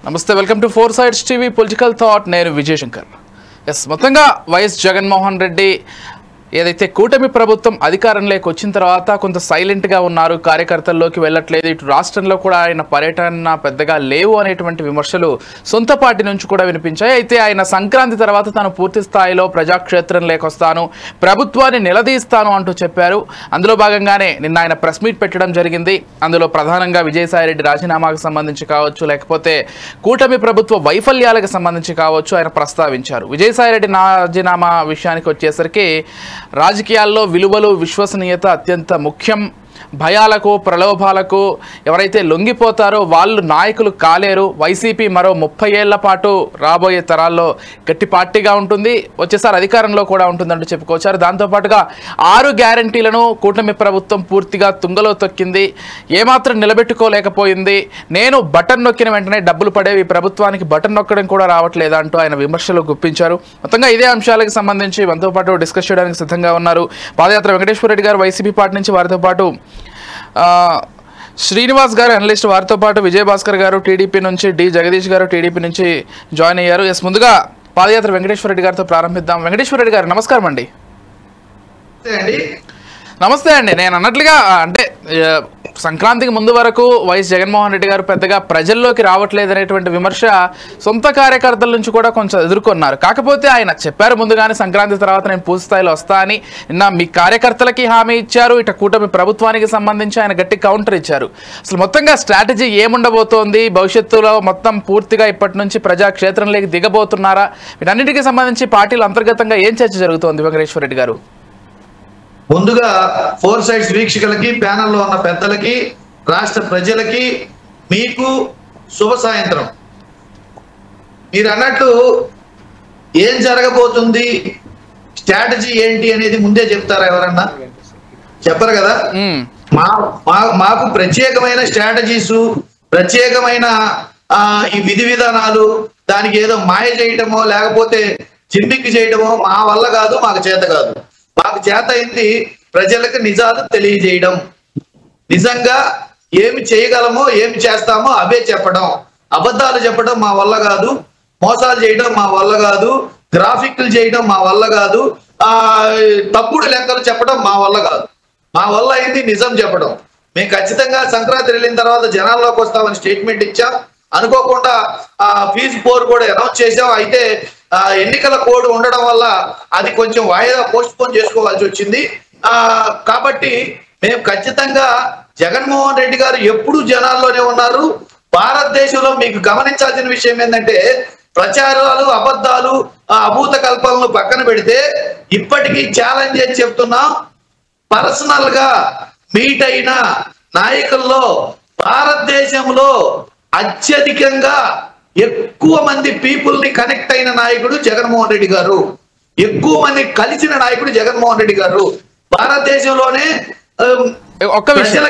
నమస్తే, welcome to four sides TV political thought. నేను విజయ్ శంకర్. మొత్తంగా వైఎస్ జగన్మోహన్ రెడ్డి ఏదైతే కూటమి ప్రభుత్వం అధికారంలోకి వచ్చిన తర్వాత కొంత సైలెంట్గా ఉన్నారు, కార్యకర్తల్లోకి వెళ్ళట్లేదు, ఇటు రాష్ట్రంలో కూడా ఆయన పర్యటన పెద్దగా లేవు అనేటువంటి విమర్శలు సొంత పార్టీ నుంచి కూడా వినిపించాయి. అయితే ఆయన సంక్రాంతి తర్వాత తాను పూర్తి స్థాయిలో ప్రజాక్షేత్రంలోకి వస్తాను, ప్రభుత్వాన్ని నిలదీస్తాను అంటూ చెప్పారు. అందులో భాగంగానే నిన్న ఆయన ప్రెస్ మీట్ పెట్టడం జరిగింది. అందులో ప్రధానంగా విజయసాయిరెడ్డి రాజీనామాకు సంబంధించి కావచ్చు, లేకపోతే కూటమి ప్రభుత్వ వైఫల్యాలకు సంబంధించి కావచ్చు ఆయన ప్రస్తావించారు. విజయసాయిరెడ్డి రాజీనామా విషయానికి వచ్చేసరికి రాజకీయాల్లో విలువలు, విశ్వసనీయత అత్యంత ముఖ్యం. భయాలకు, ప్రలోభాలకు ఎవరైతే లొంగిపోతారో వాళ్ళు నాయకులు కాలేరు. వైసీపీ మరో 30 ఏళ్ల పాటు రాబోయే తరాల్లో గట్టి పార్టీగా ఉంటుంది, వచ్చేసారి అధికారంలో కూడా ఉంటుందంటూ చెప్పుకొచ్చారు. దాంతోపాటుగా 6 గ్యారంటీలను కూటమి ప్రభుత్వం పూర్తిగా తుంగలో తొక్కింది, ఏమాత్రం నిలబెట్టుకోలేకపోయింది. నేను బటన్ నొక్కిన వెంటనే డబ్బులు పడేవి, ప్రభుత్వానికి బటన్ నొక్కడం కూడా రావట్లేదు అంటూ ఆయన విమర్శలు గుప్పించారు. మొత్తంగా ఇదే అంశాలకు సంబంధించి మనతో పాటు డిస్కస్ చేయడానికి సిద్ధంగా ఉన్నారు పాదయాత్ర వెంకటేశ్వర రెడ్డి గారు వైసీపీ పార్టీ నుంచి, వారితో పాటు శ్రీనివాస్ గారు అనలిస్ట్, వారితో పాటు విజయభాస్కర్ గారు టీడీపీ నుంచి, డి జగదీష్ గారు టీడీపీ నుంచి జాయిన్ అయ్యారు. ముందుగా పాదయాత్ర వెంకటేశ్వర రెడ్డి గారితో ప్రారంభిద్దాం. వెంకటేశ్వర రెడ్డి గారు నమస్కారం అండి. నమస్తే అండి. నేను అన్నట్లుగా అంటే సంక్రాంతికి ముందు వరకు వైఎస్ జగన్మోహన్ రెడ్డి గారు పెద్దగా ప్రజల్లోకి రావట్లేదు అనేటువంటి విమర్శ సొంత కార్యకర్తల నుంచి కూడా కొంచెం ఎదుర్కొన్నారు. కాకపోతే ఆయన చెప్పారు ముందుగానే సంక్రాంతి తర్వాత నేను పూర్తి స్థాయిలో వస్తా అని. నిన్న మీ కార్యకర్తలకి హామీ ఇచ్చారు, ఇట కూటమి ప్రభుత్వానికి సంబంధించి ఆయన గట్టి కౌంటర్ ఇచ్చారు. అసలు మొత్తంగా స్ట్రాటజీ ఏముండబోతోంది, భవిష్యత్తులో మొత్తం పూర్తిగా ఇప్పటి నుంచి ప్రజాక్షేత్రంలోకి దిగబోతున్నారా, వీటన్నిటికీ సంబంధించి పార్టీలు అంతర్గతంగా ఏం చర్చ జరుగుతోంది వెంకటేశ్వర రెడ్డి గారు? ముందుగా ఫోర్ సైడ్స్ వీక్షకులకి, ప్యానల్లో ఉన్న పెద్దలకి, రాష్ట్ర ప్రజలకి మీకు శుభ సాయంత్రం. మీరు అన్నట్టు ఏం జరగబోతుంది, స్ట్రాటజీ ఏంటి అనేది ముందే చెప్తారా? ఎవరన్నా చెప్పరు కదా. మాకు ప్రత్యేకమైన స్ట్రాటజీస్, ప్రత్యేకమైన ఈ విధి విధానాలు, దానికి ఏదో మాయ చేయటమో లేకపోతే జిమ్మిక్కి చేయటమో మా వల్ల కాదు, మాకు చేత కాదు. మాకు చేత అయింది ప్రజలకు నిజాలు తెలియజేయడం, నిజంగా ఏమి చేయగలమో ఏమి చేస్తామో అవే చెప్పడం. అబద్ధాలు చెప్పడం మా వల్ల కాదు, మోసాలు చేయడం మా వల్ల కాదు, గ్రాఫిక్లు చేయడం మా వల్ల కాదు, తప్పుడు లెక్కలు చెప్పడం మా వల్ల కాదు. మా వల్ల అయింది నిజం చెప్పడం. మేము ఖచ్చితంగా సంక్రాంతి వెళ్ళిన తర్వాత జనాల్లోకి వస్తామని స్టేట్మెంట్ ఇచ్చాం. అనుకోకుండా ఫీజు పోర్ కూడా అనౌన్స్ చేసాం. అయితే ఎన్నికల కోడ్ ఉండడం వల్ల అది కొంచెం వాయిదా పోస్ట్ పోన్ చేసుకోవాల్సి వచ్చింది. కాబట్టి మేము ఖచ్చితంగా జగన్మోహన్ రెడ్డి గారు ఎప్పుడు జనాల్లోనే ఉన్నారు. భారతదేశంలో మీకు గమనించాల్సిన విషయం ఏంటంటే, ప్రచారాలు, అబద్ధాలు, అభూత కల్పనలు పక్కన పెడితే ఇప్పటికీ ఛాలెంజ్ చేసి చెప్తున్నాం, పర్సనల్ గా మీట్ అయిన నాయకుల్లో భారతదేశంలో అత్యధికంగా ఎక్కువ మంది పీపుల్ ని కనెక్ట్ అయిన నాయకుడు జగన్మోహన్ రెడ్డి గారు, ఎక్కువ మంది కలిసిన నాయకుడు జగన్మోహన్ రెడ్డి గారు. భారతదేశంలోనే ఒక్క విషయం,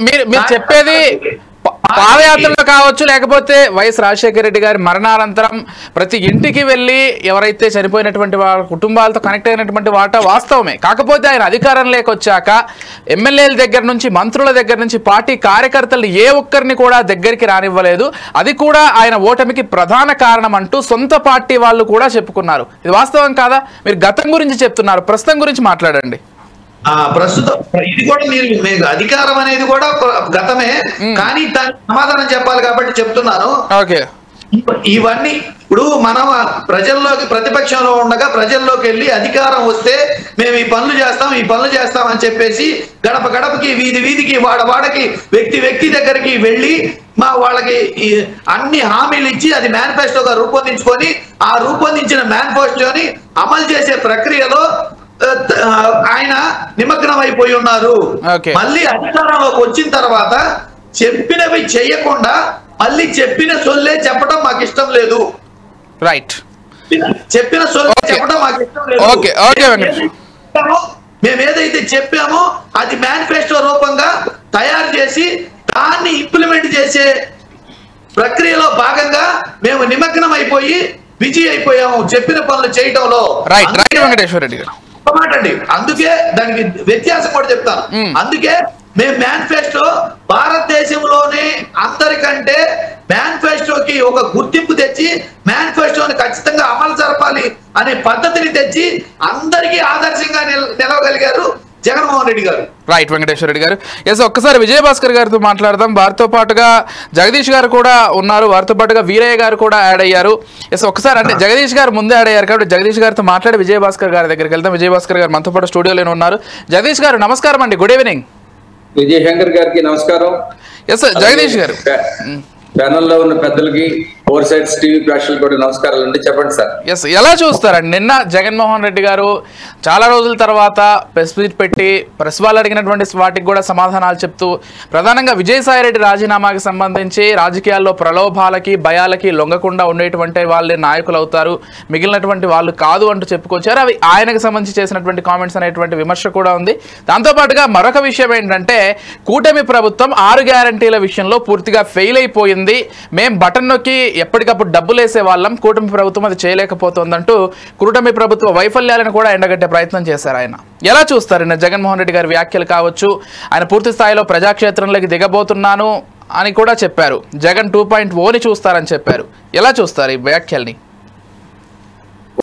మీరు చెప్పేది పాదయాత్రలో కావచ్చు, లేకపోతే వైఎస్ రాజశేఖర రెడ్డి గారి మరణానంతరం ప్రతి ఇంటికి వెళ్ళి ఎవరైతే చనిపోయినటువంటి వాళ్ళ కుటుంబాలతో కనెక్ట్ అయినటువంటి వాట వాస్తవమే. కాకపోతే ఆయన అధికారంలోకి వచ్చాక ఎమ్మెల్యేల దగ్గర నుంచి, మంత్రుల దగ్గర నుంచి పార్టీ కార్యకర్తలు ఏ ఒక్కరిని కూడా దగ్గరికి రానివ్వలేదు. అది కూడా ఆయన ఓటమికి ప్రధాన కారణం అంటూ సొంత పార్టీ వాళ్ళు కూడా చెప్పుకున్నారు. ఇది వాస్తవం కాదా? మీరు గతం గురించి చెప్తున్నారు, ప్రస్తుతం గురించి మాట్లాడండి. ప్రస్తుతం ఇది కూడా మీరు అధికారం అనేది కూడా గతమే, కానీ దానికి సమాధానం చెప్పాలి కాబట్టి చెప్తున్నాను. ఇవన్నీ ఇప్పుడు మనం ప్రజల్లోకి, ప్రతిపక్షంలో ఉండగా ప్రజల్లోకి వెళ్ళి అధికారం వస్తే మేము ఈ పనులు చేస్తాం, ఈ పనులు చేస్తాం అని చెప్పేసి గడప గడపకి, వీధి వీధికి, వాడవాడకి, వ్యక్తి వ్యక్తి దగ్గరికి వెళ్ళి వాళ్ళకి అన్ని హామీలు ఇచ్చి అది మేనిఫెస్టోగా రూపొందించుకొని ఆ రూపొందించిన మేనిఫెస్టోని అమలు చేసే ప్రక్రియలో ఆయన నిమగ్నం అయిపోయి ఉన్నారు. మళ్ళీ అధికారంలోకి వచ్చిన తర్వాత చెప్పినవి చేయకుండా మళ్ళీ చెప్పిన సొల్లే చెప్పడం మాకు ఇష్టం లేదు. రైట్, చెప్పిన సొల్లే చెప్పడం మాకు ఇష్టం లేదు. మేము ఏదైతే చెప్పామో అది మేనిఫెస్టో రూపంగా తయారు చేసి దాన్ని ఇంప్లిమెంట్ చేసే ప్రక్రియలో భాగంగా మేము నిమగ్నం అయిపోయి బిజీ అయిపోయాము చెప్పిన పనులు చేయటంలో. మాట అండి, అందుకే దానికి వ్యత్యాసం కూడా చెప్తాను. అందుకే మేము మేనిఫెస్టో భారతదేశంలోనే అందరికంటే మేనిఫెస్టోకి ఒక గుర్తింపు తెచ్చి మేనిఫెస్టోని ఖచ్చితంగా అమలు జరపాలి అనే పద్ధతిని తెచ్చి అందరికీ ఆదర్శంగా నిలవగలిగారు జగన్మోహన్ రెడ్డి గారు. రైట్ వెంకటేశ్వర రెడ్డి గారు. ఎస్, ఒక్కసారి విజయభాస్కర్ గారితో మాట్లాడదాం. వారితో పాటుగా జగదీష్ గారు కూడా ఉన్నారు, వారితో పాటుగా వీరయ్య గారు కూడా యాడ్ అయ్యారు. ఎస్, ఒక్కసారి అంటే జగదీష్ గారు ముందే యాడ్ అయ్యారు కాబట్టి జగదీష్ గారితో మాట్లాడి విజయభాస్కర్ గారి దగ్గరికి వెళ్తాం. విజయభాస్కర్ గారు మనతో పాటు స్టూడియోలోనే ఉన్నారు. జగదీష్ గారు నమస్కారం అండి, గుడ్ ఈవినింగ్. విజయశంకర్ గారికి నమస్కారం. ఎస్ జగదీష్ గారు, ప్యానెల్లో ఉన్న పెద్దలకి, ఫోర్ సైడ్స్ టీవీ ప్రేక్షకులు కూడా నమస్కారాలు అండి. చెప్పండి సార్. ఎస్, ఎలా చూస్తారండి? నిన్న జగన్మోహన్ రెడ్డి గారు చాలా రోజుల తర్వాత ప్రెస్ మీట్ పెట్టి ప్రెస్ వాళ్ళు అడిగినటువంటి వాటికి కూడా సమాధానాలు చెప్తూ ప్రధానంగా విజయసాయి రెడ్డి రాజీనామాకి సంబంధించి రాజకీయాల్లో ప్రలోభాలకి భయాలకి లొంగకుండా ఉండేటువంటి వాళ్ళే నాయకులు అవుతారు, మిగిలినటువంటి వాళ్ళు కాదు అంటూ చెప్పుకొచ్చారు. అవి ఆయనకు సంబంధించి చేసినటువంటి కామెంట్స్ అనేటువంటి విమర్శ కూడా ఉంది. దాంతోపాటుగా మరొక విషయం ఏంటంటే కూటమి ప్రభుత్వం 6 గ్యారంటీల విషయంలో పూర్తిగా ఫెయిల్ అయిపోయింది, మేం బటన్ నొక్కి ఎప్పటికప్పుడు డబ్బులు వేసే వాళ్ళం, కూటమి ప్రభుత్వం అది చేయలేకపోతుందంటూ కూటమి ప్రభుత్వ వైఫల్యాలను కూడా ఎండగట్టే ప్రయత్నం చేశారు ఆయన. ఎలా చూస్తారు జగన్మోహన్ రెడ్డి గారి వ్యాఖ్యలు కావచ్చు? ఆయన పూర్తి స్థాయిలో ప్రజాక్షేత్రంలోకి దిగబోతున్నాను అని కూడా చెప్పారు, జగన్ 2.0ని చూస్తారని చెప్పారు. ఎలా చూస్తారు ఈ వ్యాఖ్యల్ని?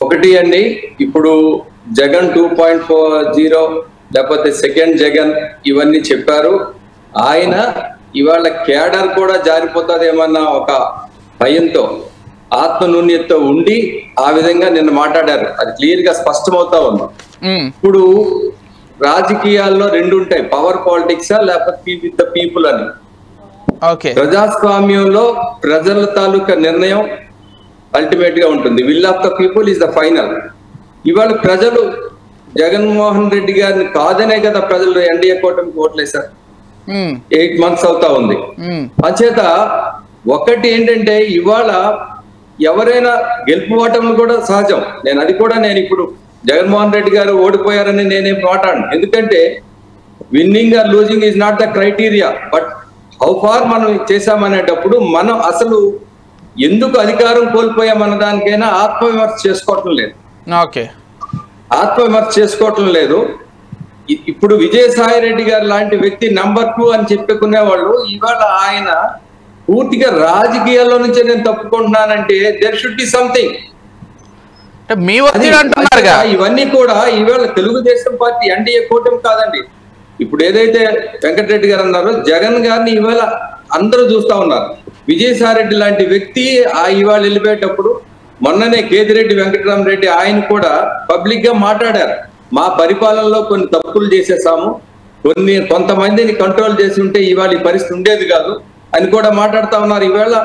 ఒకటి అండి, ఇప్పుడు జగన్ 2.40 లేకపోతే సెకండ్ జగన్ ఇవన్నీ చెప్పారు. ఆయన ఇవాళ కేడర్ కూడా జారిపోతుందేమన్నా ఒక భయంతో, ఆత్మనూన్యతతో ఉండి ఆ విధంగా నిన్న మాట్లాడారు. అది క్లియర్ గా స్పష్టమవుతా ఉంది. ఇప్పుడు రాజకీయాల్లో 2 ఉంటాయి, పవర్ పాలిటిక్స్ లేకపోతే విత్ ద పీపుల్ అని. ప్రజాస్వామ్యంలో ప్రజల తాలూకా నిర్ణయం అల్టిమేట్ గా ఉంటుంది. Will of the people is the final. ఇవాళ ప్రజలు జగన్మోహన్ రెడ్డి గారిని కాదనే కదా ప్రజలు ఎన్డీఏ కూటమికి ఓట్లేశారు. 8 months అవుతా ఉంది. అంచేత ఒకటి ఏంటంటే ఇవాళ ఎవరైనా గెలుపు ఓటములు కూడా సహజం. నేను ఇప్పుడు జగన్మోహన్ రెడ్డి గారు ఓడిపోయారని నేనేం మాట్లాడను. ఎందుకంటే winning or losing is not the criteria, but how far మనం చేశామనేటప్పుడు మనం అసలు ఎందుకు అధికారం కోల్పోయామన్న దానికైనా ఆత్మవిమర్శ చేసుకోవటం లేదు. ఆత్మవిమర్శ చేసుకోవటం లేదు. ఇప్పుడు విజయసాయి రెడ్డి గారు లాంటి వ్యక్తి నంబర్ 2 అని చెప్పుకునే వాళ్ళు ఇవాళ ఆయన పూర్తిగా రాజకీయాల్లో నుంచే నేను తప్పుకుంటున్నానంటే దేర్ షుడ్ బి సంథింగ్. ఇవన్నీ కూడా ఇవాళ తెలుగుదేశం పార్టీ ఎన్డీఏ కూటమి కాదండి. ఇప్పుడు ఏదైతే వెంకటరెడ్డి గారు అన్నారో జగన్ గారిని ఇవాళ అందరూ చూస్తా ఉన్నారు. విజయసాయి రెడ్డి లాంటి వ్యక్తి ఇవాళ వెళ్ళిపోయేటప్పుడు మొన్ననే కేతిరెడ్డి వెంకటరామరెడ్డి ఆయన కూడా పబ్లిక్ గా మాట్లాడారు, మా పరిపాలనలో కొన్ని తప్పులు చేసేసాము, కొంతమందిని కంట్రోల్ చేసి ఉంటే ఇవాళ ఈ పరిస్థితి ఉండేది కాదు అని కూడా మాట్లాడుతా ఉన్నారు. ఇవాళ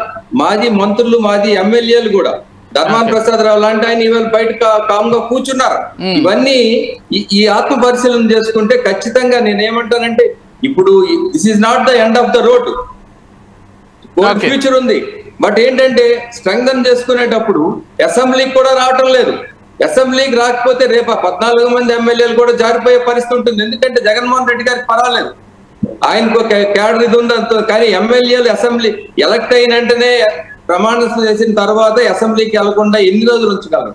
మాజీ మంత్రులు, మాజీ ఎమ్మెల్యేలు కూడా ధర్మాన ప్రసాద్ రావు లాంటి ఆయన ఇవాళ బయట కామ్గా కూర్చున్నారు. ఇవన్నీ ఈ ఆత్మ పరిశీలన చేసుకుంటే ఖచ్చితంగా నేనేమంటానంటే ఇప్పుడు this is not the end of the road, future ఉంది. బట్ ఏంటంటే స్ట్రెంగ్థన్ చేసుకునేటప్పుడు అసెంబ్లీకి కూడా రావటం లేదు. అసెంబ్లీకి రాకపోతే రేపు 14 మంది ఎమ్మెల్యేలు కూడా జారిపోయే పరిస్థితి ఉంటుంది. ఎందుకంటే జగన్మోహన్ రెడ్డి గారికి పర్వాలేదు, ఆయనకు ఒక క్యాడర్ ఇది ఉంది. కానీ ఎమ్మెల్యేలు అసెంబ్లీ ఎలక్ట్ అయిన వెంటనే ప్రమాణం చేసిన తర్వాత అసెంబ్లీకి వెళ్లకుండా ఎన్ని రోజులు ఉంచగలరు?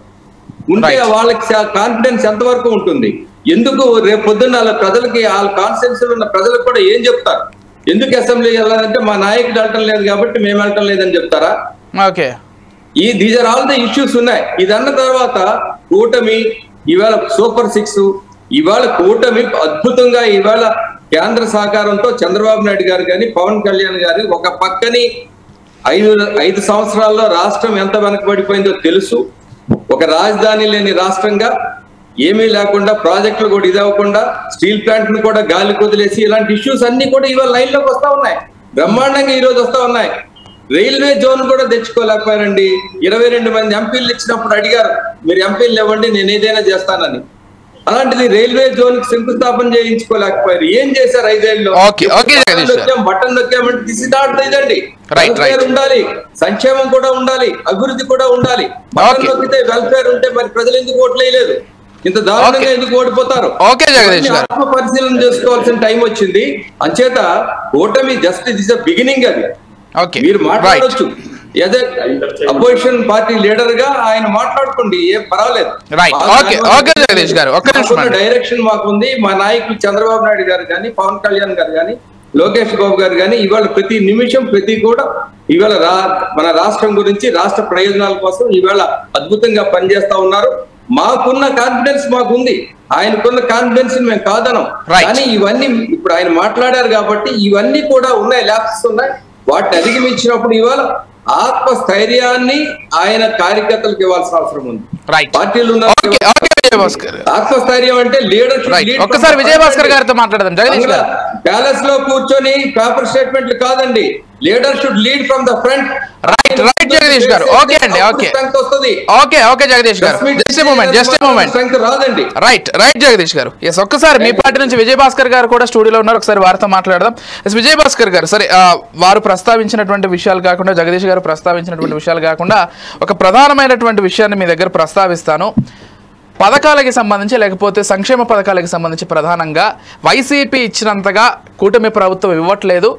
ఉంటే వాళ్ళకి కాన్ఫిడెన్స్ ఎంతవరకు ఉంటుంది? ఎందుకు రేపు పొద్దున్న ప్రజలకి వాళ్ళ కాన్ఫిడెన్స్ ఉన్న ప్రజలకు కూడా ఏం చెప్తారు? ఎందుకు అసెంబ్లీకి వెళ్ళాలంటే మా నాయకుడు వెళ్ళటం లేదు కాబట్టి మేము వెళ్ళటం లేదని చెప్తారా? These are all the issues ఉన్నాయి. ఇది అన్న తర్వాత కూటమి ఇవాళ సూపర్ 6, ఇవాళ కూటమి అద్భుతంగా ఇవాళ కేంద్ర సహకారంతో చంద్రబాబు నాయుడు గారు కానీ పవన్ కళ్యాణ్ గారు ఒక పక్కని 5 సంవత్సరాల్లో రాష్ట్రం ఎంత వెనకబడిపోయిందో తెలుసు. ఒక రాజధాని లేని రాష్ట్రంగా ఏమీ లేకుండా ప్రాజెక్టులు కూడా ఇదవ్వకుండా స్టీల్ ప్లాంట్ ను కూడా గాలి కొదిలేసి ఇలాంటి ఇష్యూస్ అన్ని కూడా ఇవాళ లైన్ లోకి వస్తా ఉన్నాయి. బ్రహ్మాండంగా ఈ రోజు వస్తా ఉన్నాయి. రైల్వే జోన్ కూడా తెచ్చుకోలేకపోయారండి. 22 మంది ఎంపీలు ఇచ్చినప్పుడు అడిగారు, మీరు ఎంపీలు ఇవ్వండి నేను ఏదైనా చేస్తానని. అలాంటిది రైల్వే జోన్ కి శంకుస్థాపన చేయించుకోలేకపోయారు. ఏం చేశారు 5 ఏళ్ళలో? బటన్ నొక్కామంటే దిస్ ఇస్ నాట్ ఇదండి. వెల్ఫేర్ ఉండాలి, సంక్షేమం కూడా ఉండాలి, అభివృద్ధి కూడా ఉండాలి. బటన్ నొక్కితే వెల్ఫేర్ ఉంటే మరి ప్రజలు ఎందుకు ఓట్లు వేయలేదు? ఇంత దారుణంగా ఎందుకు ఓడిపోతారు? ఆత్మ పరిశీలన చేసుకోవాల్సిన టైం వచ్చింది. అంచేత ఓటమి జస్ట్ ఇస్ బిగినింగ్. అది మీరు మాట్లాడొచ్చు, అపోజిషన్ పార్టీ లీడర్ గా ఆయన మాట్లాడుకోండి, ఏం పర్వాలేదు. డైరెక్షన్ మాకుంది. మా నాయకులు చంద్రబాబు నాయుడు గారు కానీ పవన్ కళ్యాణ్ గారు కానీ లోకేష్ బాబు గారు కానీ ఇవాళ ప్రతి నిమిషం కూడా ఇవాళ మన రాష్ట్రం గురించి రాష్ట్ర ప్రయోజనాల కోసం ఇవాళ అద్భుతంగా పనిచేస్తా ఉన్నారు. మాకున్న కాన్ఫిడెన్స్ మాకుంది, ఆయనకున్న కాన్ఫిడెన్స్ మేము కాదనం. కానీ ఇవన్నీ ఇప్పుడు ఆయన మాట్లాడారు కాబట్టి ఇవన్నీ కూడా ఉన్నాయి, ల్యాప్స్ ఉన్నాయి. వాటిని అధిగమించినప్పుడు ఇవాళ ఆత్మస్థైర్యాన్ని ఆయన కార్యకర్తలకు ఇవ్వాల్సిన అవసరం ఉంది. పార్టీలు ఉన్న ఆత్మస్థైర్యం అంటే లీడర్షిప్. ఒక్కసారి విజయభాస్కర్ గారితో మాట్లాడదాం. జగదీష్ గారు ప్యాలెస్ లో కూర్చొని పేపర్ స్టేట్మెంట్లు కాదండి, leader should lead from the front. Right Jagadish గారు. ఓకే అండి, ఓకే జగదీష్ గారు, జస్ట్ మూమెంట్ రాదండి. రైట్ జగదీష్ గారు. ఎస్, ఒక్కసారి మీ పార్టీ నుంచి విజయభాస్కర్ గారు కూడా స్టూడియోలో ఉన్నారు, ఒకసారి వారితో మాట్లాడదాం. ఎస్ విజయభాస్కర్ గారు, సరే వారు ప్రస్తావించినటువంటి విషయాలు కాకుండా, జగదీష్ గారు ప్రస్తావించినటువంటి విషయాలు కాకుండా ఒక ప్రధానమైనటువంటి విషయాన్ని మీ దగ్గర ప్రస్తావిస్తాను. పథకాలకి సంబంధించి లేకపోతే సంక్షేమ పథకాలకి సంబంధించి ప్రధానంగా వైసీపీ ఇచ్చినంతగా కూటమి ప్రభుత్వం ఇవ్వట్లేదు.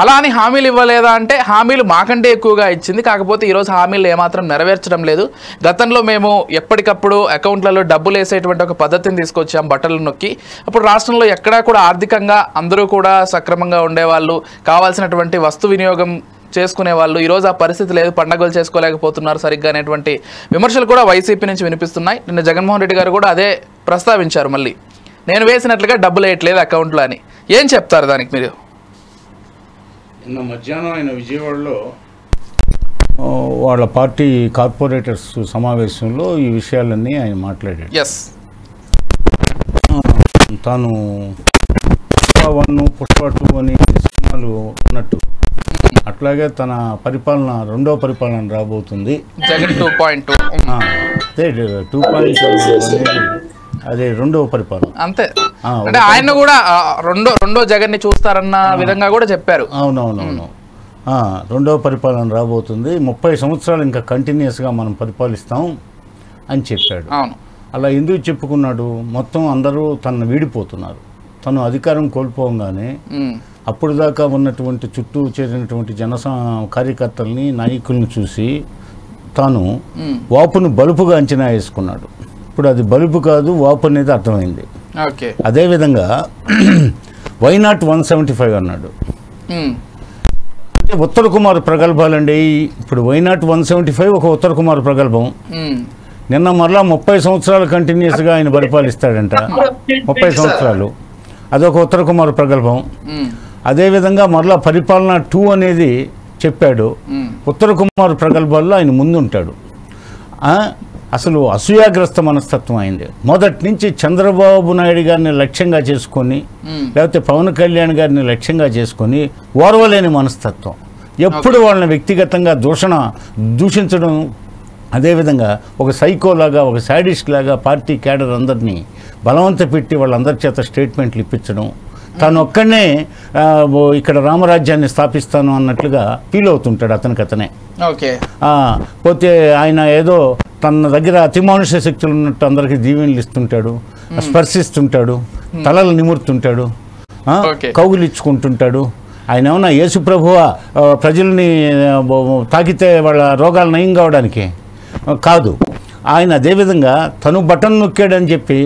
అలా అని హామీలు ఇవ్వలేదా అంటే హామీలు మాకంటే ఎక్కువగా ఇచ్చింది, కాకపోతే ఈరోజు హామీలు ఏమాత్రం నెరవేర్చడం లేదు. గతంలో మేము ఎప్పటికప్పుడు అకౌంట్లలో డబ్బులు వేసేటువంటి ఒక పద్ధతిని తీసుకొచ్చాం బట్టలు నొక్కి. అప్పుడు రాష్ట్రంలో ఎక్కడా కూడా ఆర్థికంగా అందరూ కూడా సక్రమంగా ఉండేవాళ్ళు, కావాల్సినటువంటి వస్తు వినియోగం చేసుకునే వాళ్ళు. ఈరోజు ఆ పరిస్థితి లేదు, పండగలు చేసుకోలేకపోతున్నారు సరిగ్గా అనేటువంటి విమర్శలు కూడా వైసీపీ నుంచి వినిపిస్తున్నాయి. నిన్న జగన్మోహన్ రెడ్డి గారు కూడా అదే ప్రస్తావించారు, మళ్ళీ నేను వేసినట్లుగా డబ్బులు వేయట్లేదు అకౌంట్లో అని. ఏం చెప్తారు దానికి మీరు? నిన్న మధ్యాహ్నం ఆయన విజయవాడలో వాళ్ళ పార్టీ కార్పొరేటర్స్ సమావేశంలో ఈ విషయాలన్నీ ఆయన మాట్లాడాడు. ఎస్, తాను పుష్ప 1, పుష్ప 2 అని సినిమాలు ఉన్నట్టు అట్లాగే తన పరిపాలన రెండో పరిపాలన రాబోతుంది. జగన్ 2.2 అదే 2.2 అదే రెండో పరిపాలన అంతే. అంటే ఆయన కూడా రెండో జగన్ ని చూస్తారన్న విధంగా కూడా చెప్పారు. అవునవునవును, రెండో పరిపాలన రాబోతుంది, 30 సంవత్సరాలు ఇంకా కంటిన్యూస్గా మనం పరిపాలిస్తాం అని చెప్పాడు. అవును, అలా ఎందుకు చెప్పుకున్నాడు? మొత్తం అందరూ తనను వీడిపోతున్నారు. తను అధికారం కోల్పోగానే అప్పుడు దాకా ఉన్నటువంటి చుట్టూ చేరినటువంటి కార్యకర్తల్ని, నాయకులను చూసి తాను వాపును బలుపుగా అంచనా వేసుకున్నాడు. ఇప్పుడు అది బలుపు కాదు, వాపు అనేది అర్థమైంది. అదేవిధంగా వైనాట్ 175 అన్నాడు. అంటే ఉత్తర కుమార్ ప్రగల్భాలండి. ఇప్పుడు వైనాట్ 175 ఒక ఉత్తర కుమార్ ప్రగల్భం. నిన్న మరలా 30 సంవత్సరాలు కంటిన్యూస్గా ఆయన పరిపాలిస్తాడంట, 30 సంవత్సరాలు, అదొక ఉత్తర కుమార్ ప్రగల్భం. అదేవిధంగా మరలా పరిపాలన 2 అనేది చెప్పాడు. ఉత్తర కుమార్ ప్రగల్భాల్లో ఆయన ముందుంటాడు. అసలు అసూయాగ్రస్త మనస్తత్వం అయింది. మొదటి నుంచి చంద్రబాబు నాయుడు గారిని లక్ష్యంగా చేసుకొని, లేకపోతే పవన్ కళ్యాణ్ గారిని లక్ష్యంగా చేసుకొని ఓర్వలేని మనస్తత్వం. ఎప్పుడు వాళ్ళని వ్యక్తిగతంగా దూషించడం, అదేవిధంగా ఒక సైకోలాగా, ఒక శాడిస్ట్ లాగా పార్టీ క్యాడర్ అందరినీ బలవంత పెట్టి వాళ్ళందరి చేత స్టేట్మెంట్లు ఇప్పించడం, తాను ఒక్కడనే ఇక్కడ రామరాజ్యాన్ని స్థాపిస్తాను అన్నట్లుగా ఫీల్ అవుతుంటాడు అతనే. పోతే ఆయన ఏదో తన దగ్గర అతిమానుష శక్తులు ఉన్నట్టు అందరికీ దీవెనలు ఇస్తుంటాడు, స్పర్శిస్తుంటాడు, తలలు నిమురుతుంటాడు, కౌగులిచ్చుకుంటుంటాడు. ఆయన ఏమన్నా యేసు ప్రభువా ప్రజల్ని తాకితే వాళ్ళ రోగాలు నయం కావడానికి కాదు. ఆయన అదేవిధంగా తను బటన్ నొక్కాడని చెప్పి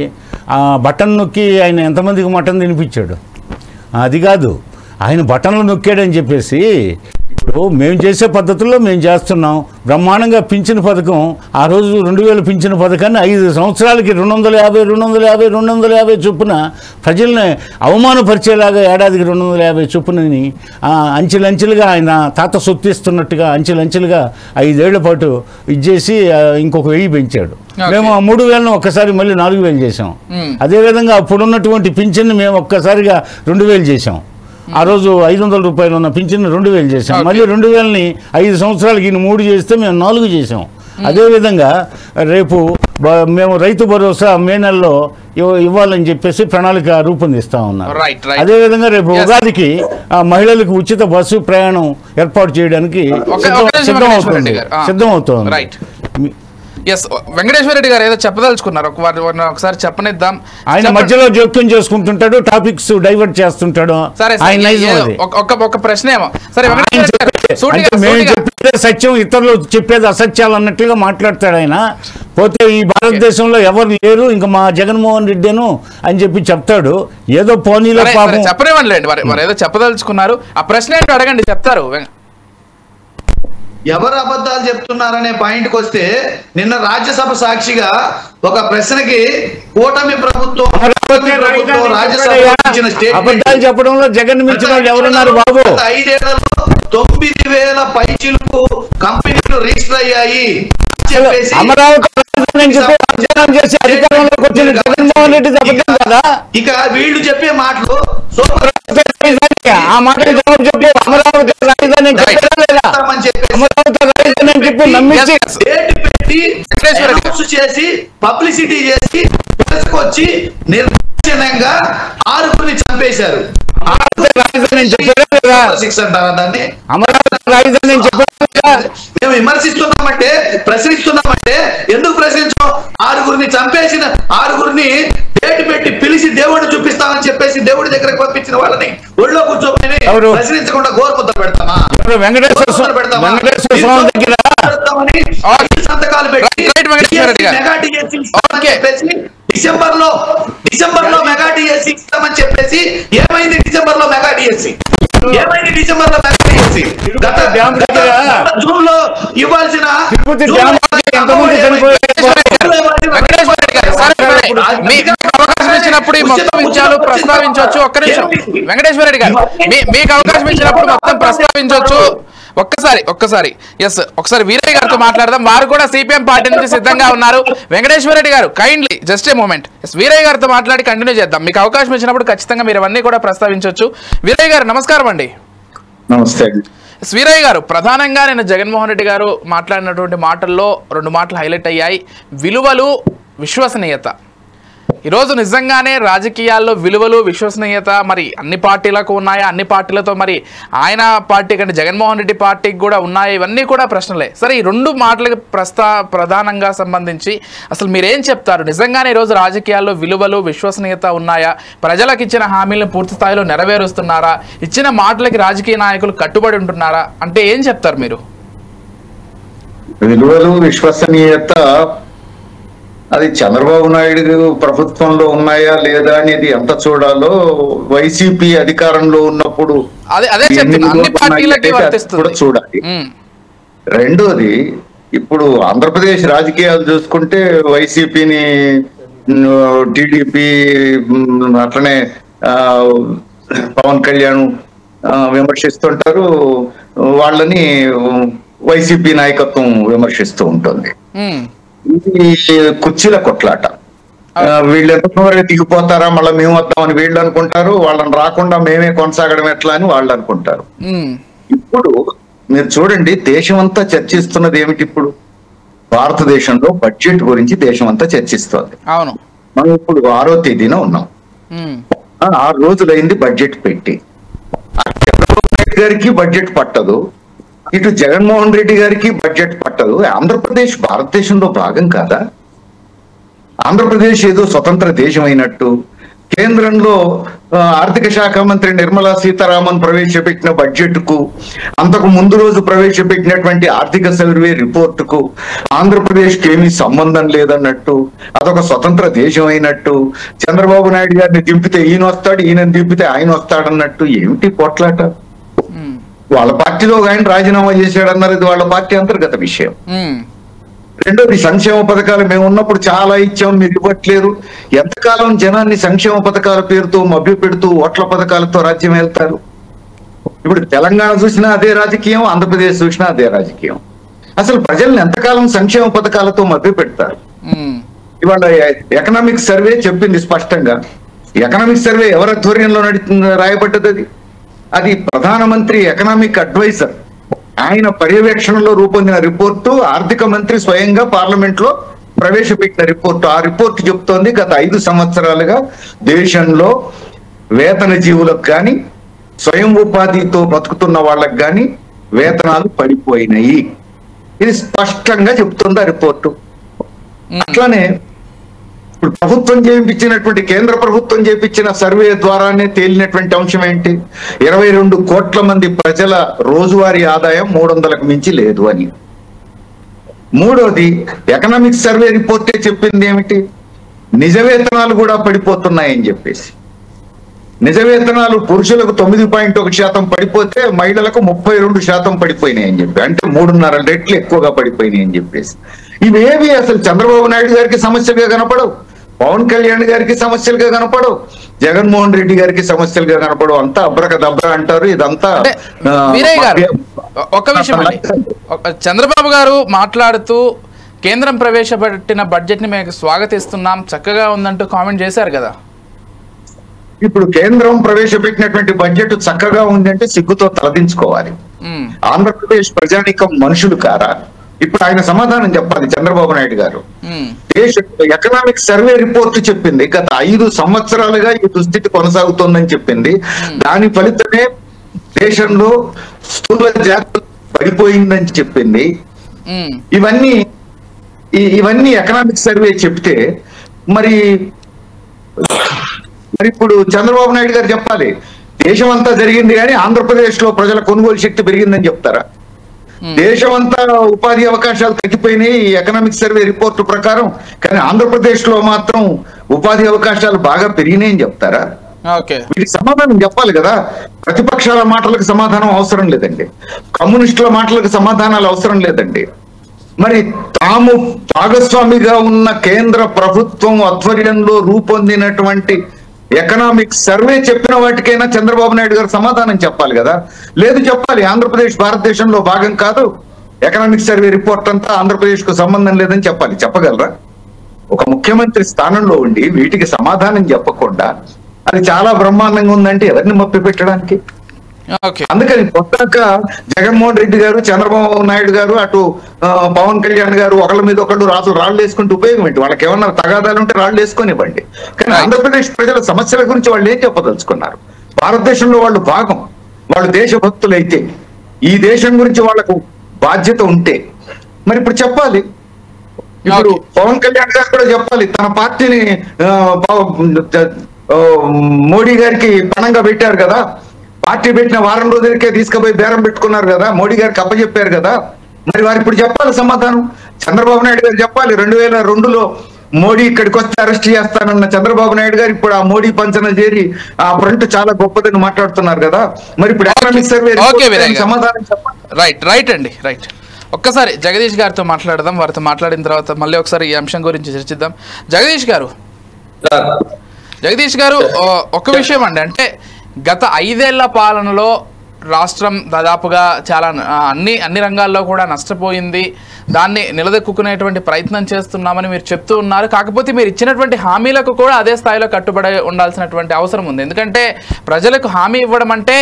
ఆ బటన్ నొక్కి ఆయన ఎంతమందికి మటన్ తినిపించాడు? అది కాదు, ఆయన బటన్లు నొక్కాడని చెప్పేసి ఇప్పుడు మేము చేసే పద్ధతుల్లో మేము చేస్తున్నాం. బ్రహ్మాండంగా పింఛను పథకం, ఆ రోజు 2000 పింఛను పథకాన్ని 5 సంవత్సరాలకి 250 చొప్పున ప్రజల్ని అవమానపరిచేలాగా ఏడాదికి 250 చొప్పునని అంచెలంచెలుగా ఆయన తాత సొత్తిస్తున్నట్టుగా అంచెలంచెలుగా 5 ఏళ్ల పాటు ఇచ్చేసి ఇంకొక 1000 పెంచాడు. మేము ఆ 3000ను ఒక్కసారి మళ్ళీ 4000 చేసాం. అదేవిధంగా అప్పుడున్నటువంటి పింఛన్ని మేము ఒక్కసారిగా 2000 చేసాం. ఆ రోజు 500 రూపాయలు ఉన్న పింఛన్ 2000 చేసాం. మళ్ళీ 2000ని 5 సంవత్సరాలకి 3 చేస్తే మేము 4 చేసాం. అదేవిధంగా రేపు మేము రైతు భరోసా మే నెలలో ఇవ్వాలని చెప్పేసి ప్రణాళిక రూపొందిస్తా ఉన్నారు. అదేవిధంగా రేపు ఉగాదికి మహిళలకు ఉచిత బస్సు ప్రయాణం ఏర్పాటు చేయడానికి సిద్ధమవుతోంది. ఎస్ వెంకటేశ్వర రెడ్డి గారు ఏదో చెప్పదలుచుకున్నారు, ఒకసారి చెప్పనిద్దాం. ఆయన మధ్యలో జోక్యం చేసుకుంటుంటాడు, టాపిక్స్ డైవర్ట్ చేస్తుంటాడు. సరే ఒక ప్రశ్న ఏమో, సరే మేము చెప్పేదే సత్యం, ఇతరులు చెప్పేది అసత్యాలు అన్నట్లుగా మాట్లాడతాడు ఆయన. పోతే ఈ భారతదేశంలో ఎవరు లేరు ఇంకా మా జగన్మోహన్ రెడ్డిను అని చెప్పి చెప్తాడు. ఏదో పోనీలో పాపం చెప్పనివ్వండి, మరి ఏదో చెప్పదలుచుకున్నారు. ఆ ప్రశ్న ఏంటో అడగండి, చెప్తారు. ఎవరు అబద్ధాలు చెప్తున్నారనే పాయింట్కి వస్తే, నిన్న రాజ్యసభ సాక్షిగా ఒక ప్రశ్నకి కూటమి ప్రభుత్వం రాజ్యసభ అబద్ధాలు చెప్పడంలో జగన్ మించిన వాళ్ళు ఎవరున్నారు బాబు? 5 ఏళ్లలో 9,000 పైచిలకు కంపెనీలు రిజిస్టర్ అయ్యాయి చెప్పేసి అమరావతి చేసి అధికారంలోకి వచ్చిన జగన్మోహన్ రెడ్డి చెప్పడం కదా. ఇక వీళ్ళు చెప్పే మాటలు ఆ మాటలు జవాబు చెప్పు. అమరావతి రాజధాని చెప్పి నమ్మించి చేసి పబ్లిసిటీ చేసి వచ్చి నిర్దాక్షిణ్యంగా 6 చంపేశారు. దాన్ని అమరావతి రాజధాని మేము విమర్శిస్తున్నామంటే, ప్రశ్నిస్తున్నామంటే ఎందుకు ప్రశ్నించాం? 6 చంపేసిన 6 డేట్ పెట్టి పిలిచి దేవుడిని చూపిస్తామని చెప్పేసి దేవుడి దగ్గరకు పంపించిన వాళ్ళని ఒళ్ళో కూర్చోమని ప్రశ్నించకుండా గోరుముద్ర పెడతామా? వెంకటేశ్వర స్వామి దగ్గర సంతకాలు పెట్టి మెగా డిఎస్సీ డిసెంబర్ లో మెగా డిఎస్సీ ఇస్తామని చెప్పేసి ఏమైంది? డిసెంబర్ లో మెగా డిఎస్సీ గత జూన్ లో ఇవ్వాల్సిన అవకాశం ఇచ్చినప్పుడు మొత్తం విషయాలు ప్రస్తావించవచ్చు. ఒక్క నిమిషం వెంకటేశ్వర రెడ్డి గారు, మీకు అవకాశం ఇచ్చినప్పుడు మొత్తం ప్రస్తావించవచ్చు. ఒక్కసారి ఒకసారి వీరయ్య గారితో మాట్లాడదాం. వారు కూడా సిపిఎం పార్టీ నుంచి సిద్ధంగా ఉన్నారు. వెంకటేశ్వర రెడ్డి గారు kindly just a moment. Veeraiah గారితో మాట్లాడి కంటిన్యూ చేద్దాం. మీకు అవకాశం ఇచ్చినప్పుడు ఖచ్చితంగా మీరు అవన్నీ కూడా ప్రస్తావించవచ్చు. వీరయ్య గారు నమస్కారం అండి. నమస్తే. వీరయ్య గారు, ప్రధానంగా నేను జగన్మోహన్ రెడ్డి గారు మాట్లాడినటువంటి మాటల్లో 2 మాటలు హైలైట్ అయ్యాయి: విలువలు, విశ్వసనీయత. ఈరోజు నిజంగానే రాజకీయాల్లో విలువలు, విశ్వసనీయత మరి అన్ని పార్టీలకు ఉన్నాయా? అన్ని పార్టీలతో మరి ఆయన పార్టీ కంటే జగన్మోహన్ రెడ్డి పార్టీకి కూడా ఉన్నాయా? ఇవన్నీ కూడా ప్రశ్నలే. సరే, ఈ 2 మాటలకు ప్రధానంగా సంబంధించి అసలు మీరేం చెప్తారు? నిజంగానే ఈరోజు రాజకీయాల్లో విలువలు, విశ్వసనీయత ఉన్నాయా? ప్రజలకు ఇచ్చిన హామీలను పూర్తి స్థాయిలో నెరవేరుస్తున్నారా? ఇచ్చిన మాటలకి రాజకీయ నాయకులు కట్టుబడి ఉంటున్నారా? అంటే ఏం చెప్తారు మీరు? విలువలు, విశ్వసనీయత అది చంద్రబాబు నాయుడు ప్రభుత్వంలో ఉన్నాయా లేదా అనేది ఎంత చూడాలో వైసీపీ అధికారంలో ఉన్నప్పుడు కూడా చూడాలి. రెండోది, ఇప్పుడు ఆంధ్రప్రదేశ్ రాజకీయాలు చూసుకుంటే వైసీపీని, టీడీపీ, అట్లనే పవన్ కళ్యాణ్ విమర్శిస్తుంటారు, వాళ్ళని వైసీపీ నాయకత్వం విమర్శిస్తూ ఉంటుంది. ఇది కుర్చీల కొట్లాట. వీళ్ళు ఎంత దిగిపోతారా, మళ్ళీ మేము వద్దామని వీళ్ళు అనుకుంటారు, వాళ్ళని రాకుండా మేమే కొనసాగడం ఎట్లా అని వాళ్ళు అనుకుంటారు. ఇప్పుడు మీరు చూడండి, దేశం అంతా చర్చిస్తున్నది ఏమిటి? ఇప్పుడు భారతదేశంలో బడ్జెట్ గురించి దేశం అంతా చర్చిస్తోంది. అవును, మనం ఇప్పుడు 6వ తేదీన ఉన్నాం. 6 రోజులైంది బడ్జెట్ పెట్టి. చంద్రబాబు నాయుడు గారికి బడ్జెట్ పట్టదు, ఇటు జగన్మోహన్ రెడ్డి గారికి బడ్జెట్ పట్టదు. ఆంధ్రప్రదేశ్ భారతదేశంలో భాగం కాదా? ఆంధ్రప్రదేశ్ ఏదో స్వతంత్ర దేశం అయినట్టు కేంద్రంలో ఆర్థిక శాఖ మంత్రి నిర్మలా సీతారామన్ ప్రవేశపెట్టిన బడ్జెట్ కు, అంతకు ముందు రోజు ప్రవేశపెట్టినటువంటి ఆర్థిక సర్వే రిపోర్ట్ కు ఆంధ్రప్రదేశ్ కి ఏమీ సంబంధం లేదన్నట్టు, అదొక స్వతంత్ర దేశం అయినట్టు, చంద్రబాబు నాయుడు గారిని దింపితే ఈయన వస్తాడు, ఈయనని దింపితే ఆయన వస్తాడన్నట్టు ఏమిటి పోట్లాట? వాళ్ళ పార్టీలో ఆయన రాజీనామా చేశాడన్నారు, ఇది వాళ్ళ పార్టీ అంతర్గత విషయం. రెండోది, సంక్షేమ పథకాలు మేము ఉన్నప్పుడు చాలా ఇచ్చాం, మీరు ఇవ్వట్లేరు. ఎంతకాలం జనాన్ని సంక్షేమ పథకాల పేరుతో మభ్య పెడుతూ ఓట్ల పథకాలతో రాజ్యం వెళ్తారు? ఇప్పుడు తెలంగాణ చూసినా అదే రాజకీయం, ఆంధ్రప్రదేశ్ చూసినా అదే రాజకీయం. అసలు ప్రజల్ని ఎంతకాలం సంక్షేమ పథకాలతో మభ్య పెడతారు? ఇవాళ ఎకనామిక్ సర్వే చెప్పింది స్పష్టంగా. ఎకనామిక్ సర్వే ఎవరి ఆధ్వర్యంలో రాయబడ్డది? అది ప్రధానమంత్రి ఎకనామిక్ అడ్వైజర్ ఆయన పర్యవేక్షణలో రూపొందిన రిపోర్టు, ఆర్థిక మంత్రి స్వయంగా పార్లమెంట్ లో ప్రవేశపెట్టిన రిపోర్టు. ఆ రిపోర్టు చెప్తోంది గత 5 సంవత్సరాలుగా దేశంలో వేతన జీవులకు కానీ, స్వయం ఉపాధితో బతుకుతున్న వాళ్ళకి కానీ వేతనాలు పడిపోయినాయి. ఇది స్పష్టంగా చెప్తుంది ఆ రిపోర్టు. అట్లానే ఇప్పుడు ప్రభుత్వం చేయించినటువంటి కేంద్ర ప్రభుత్వం చేయించిన సర్వే ద్వారానే తేలినటువంటి అంశం ఏంటి? 22 కోట్ల మంది ప్రజల రోజువారీ ఆదాయం 300కు మించి లేదు అని. మూడోది ఎకనామిక్ సర్వే రిపోర్టే చెప్పింది ఏమిటి? నిజ వేతనాలు కూడా పడిపోతున్నాయని చెప్పేసి. నిజ వేతనాలు పురుషులకు 9.1% పడిపోతే మహిళలకు 32% పడిపోయినాయి అని చెప్పి, అంటే 3.5 రెట్లు ఎక్కువగా పడిపోయినాయి అని చెప్పేసి. ఇవేవి అసలు చంద్రబాబు నాయుడు గారికి సమస్యలుగా కనపడవు, పవన్ కళ్యాణ్ గారికి సమస్యలుగా కనపడవు, జగన్మోహన్ రెడ్డి గారికి సమస్యలుగా కనపడవు. అంతా అబ్రకదబ్రా అంటారు. ఇదంతా వీరయ్య గారు ఒక విషయం అండి, చంద్రబాబు గారు మాట్లాడుతూ కేంద్రం ప్రవేశపెట్టిన బడ్జెట్ ని మేము స్వాగతిస్తున్నాం, చక్కగా ఉందంటూ కామెంట్ చేశారు కదా. ఇప్పుడు కేంద్రం ప్రవేశపెట్టినటువంటి బడ్జెట్ చక్కగా ఉందంటే సిగ్గుతో తలదించుకోవాలి. ఆంధ్రప్రదేశ్ ప్రజానీకం మనుషులు కారా? ఇప్పుడు ఆయన సమాధానం చెప్పాలి చంద్రబాబు నాయుడు గారు. దేశ ఎకనామిక్ సర్వే రిపోర్ట్ చెప్పింది గత 5 సంవత్సరాలుగా ఈ దుస్థితి కొనసాగుతోందని చెప్పింది. దాని ఫలితమే దేశంలో స్థూల జాతి పడిపోయిందని చెప్పింది. ఇవన్నీ ఎకనామిక్ సర్వే చెప్తే మరి ఇప్పుడు చంద్రబాబు నాయుడు గారు చెప్పాలి దేశం అంతా జరిగింది కానీ ఆంధ్రప్రదేశ్ లో ప్రజల కొనుగోలు శక్తి పెరిగిందని చెప్తారా? దేశమంతా ఉపాధి అవకాశాలు తగ్గిపోయినాయి ఈ ఎకనామిక్ సర్వే రిపోర్టు ప్రకారం, కానీ ఆంధ్రప్రదేశ్ లో మాత్రం ఉపాధి అవకాశాలు బాగా పెరిగినాయని చెప్తారా? వీటికి సమాధానం చెప్పాలి కదా. ప్రతిపక్షాల మాటలకు సమాధానం అవసరం లేదండి, కమ్యూనిస్టుల మాటలకు సమాధానాలు అవసరం లేదండి. మరి తాము భాగస్వామిగా ఉన్న కేంద్ర ప్రభుత్వం ఆధ్వర్యంలో రూపొందినటువంటి ఎకనామిక్ సర్వే చెప్పిన వాటికైనా చంద్రబాబు నాయుడు గారు సమాధానం చెప్పాలి కదా. లేదు చెప్పాలి ఆంధ్రప్రదేశ్ భారతదేశంలో భాగం కాదు, ఎకనామిక్ సర్వే రిపోర్ట్ అంతా ఆంధ్రప్రదేశ్ కు సంబంధం లేదని చెప్పాలి. చెప్పగలరా? ఒక ముఖ్యమంత్రి స్థానంలో ఉండి వీటికి సమాధానం చెప్పకుండా అది చాలా బ్రహ్మాండంగా ఉందంటే ఎవరిని మప్పి పెట్టడానికి? అందుకని కొత్తక జగన్మోహన్ రెడ్డి గారు, చంద్రబాబు నాయుడు గారు, అటు పవన్ కళ్యాణ్ గారు ఒకళ్ళ మీద ఒకళ్ళు రాళ్ళు వేసుకుంటే ఉపయోగం ఏంటి? వాళ్ళకి ఏమన్నా తగాదాలు ఉంటే రాళ్ళు వేసుకొనివ్వండి. కానీ ఆంధ్రప్రదేశ్ ప్రజల సమస్యల గురించి వాళ్ళు ఏం చెప్పదలుచుకున్నారు? భారతదేశంలో వాళ్ళు భాగం, వాళ్ళు దేశభక్తులైతే, ఈ దేశం గురించి వాళ్ళకు బాధ్యత ఉంటే మరి ఇప్పుడు చెప్పాలి. ఇప్పుడు పవన్ కళ్యాణ్ గారు కూడా చెప్పాలి, తన పార్టీని మోడీ గారికి పణంగా పెట్టారు కదా, పార్టీ పెట్టిన వారం రోజులకే తీసుకుపోయి బేరం పెట్టుకున్నారు కదా, మోడీ గారికి అప్పచెప్పారు కదా, మరి వారు ఇప్పుడు చెప్పాలి సమాధానం. చంద్రబాబు నాయుడు గారు చెప్పాలి 2002లో మోడీ ఇక్కడికి వస్తే అరెస్ట్ చేస్తానన్న చంద్రబాబు నాయుడు గారు ఇప్పుడు ఆ మోడీ పంచన చేరి ఆ ఫ్రంట్ చాలా గొప్పదని మాట్లాడుతున్నారు కదా, మరి ఇప్పుడు ఎకనామిక్ సర్వే సమాధానం చెప్పాలి. రైట్ అండి, రైట్. ఒక్కసారి జగదీష్ గారితో మాట్లాడదాం, వారితో మాట్లాడిన తర్వాత మళ్ళీ ఒకసారి ఈ అంశం గురించి చర్చిద్దాం. జగదీష్ గారు ఒక విషయం అండి, అంటే గత 5 ఏళ్ల పాలనలో రాష్ట్రం దాదాపుగా చాలా అన్ని రంగాల్లో కూడా నష్టపోయింది, దాన్ని నిలదొక్కునేటువంటి ప్రయత్నం చేస్తున్నామని మీరు చెప్తూ ఉన్నారు. కాకపోతే మీరు ఇచ్చినటువంటి హామీలకు కూడా అదే స్థాయిలో కట్టుబడి ఉండాల్సినటువంటి అవసరం ఉంది. ఎందుకంటే ప్రజలకు హామీ ఇవ్వడం అంటే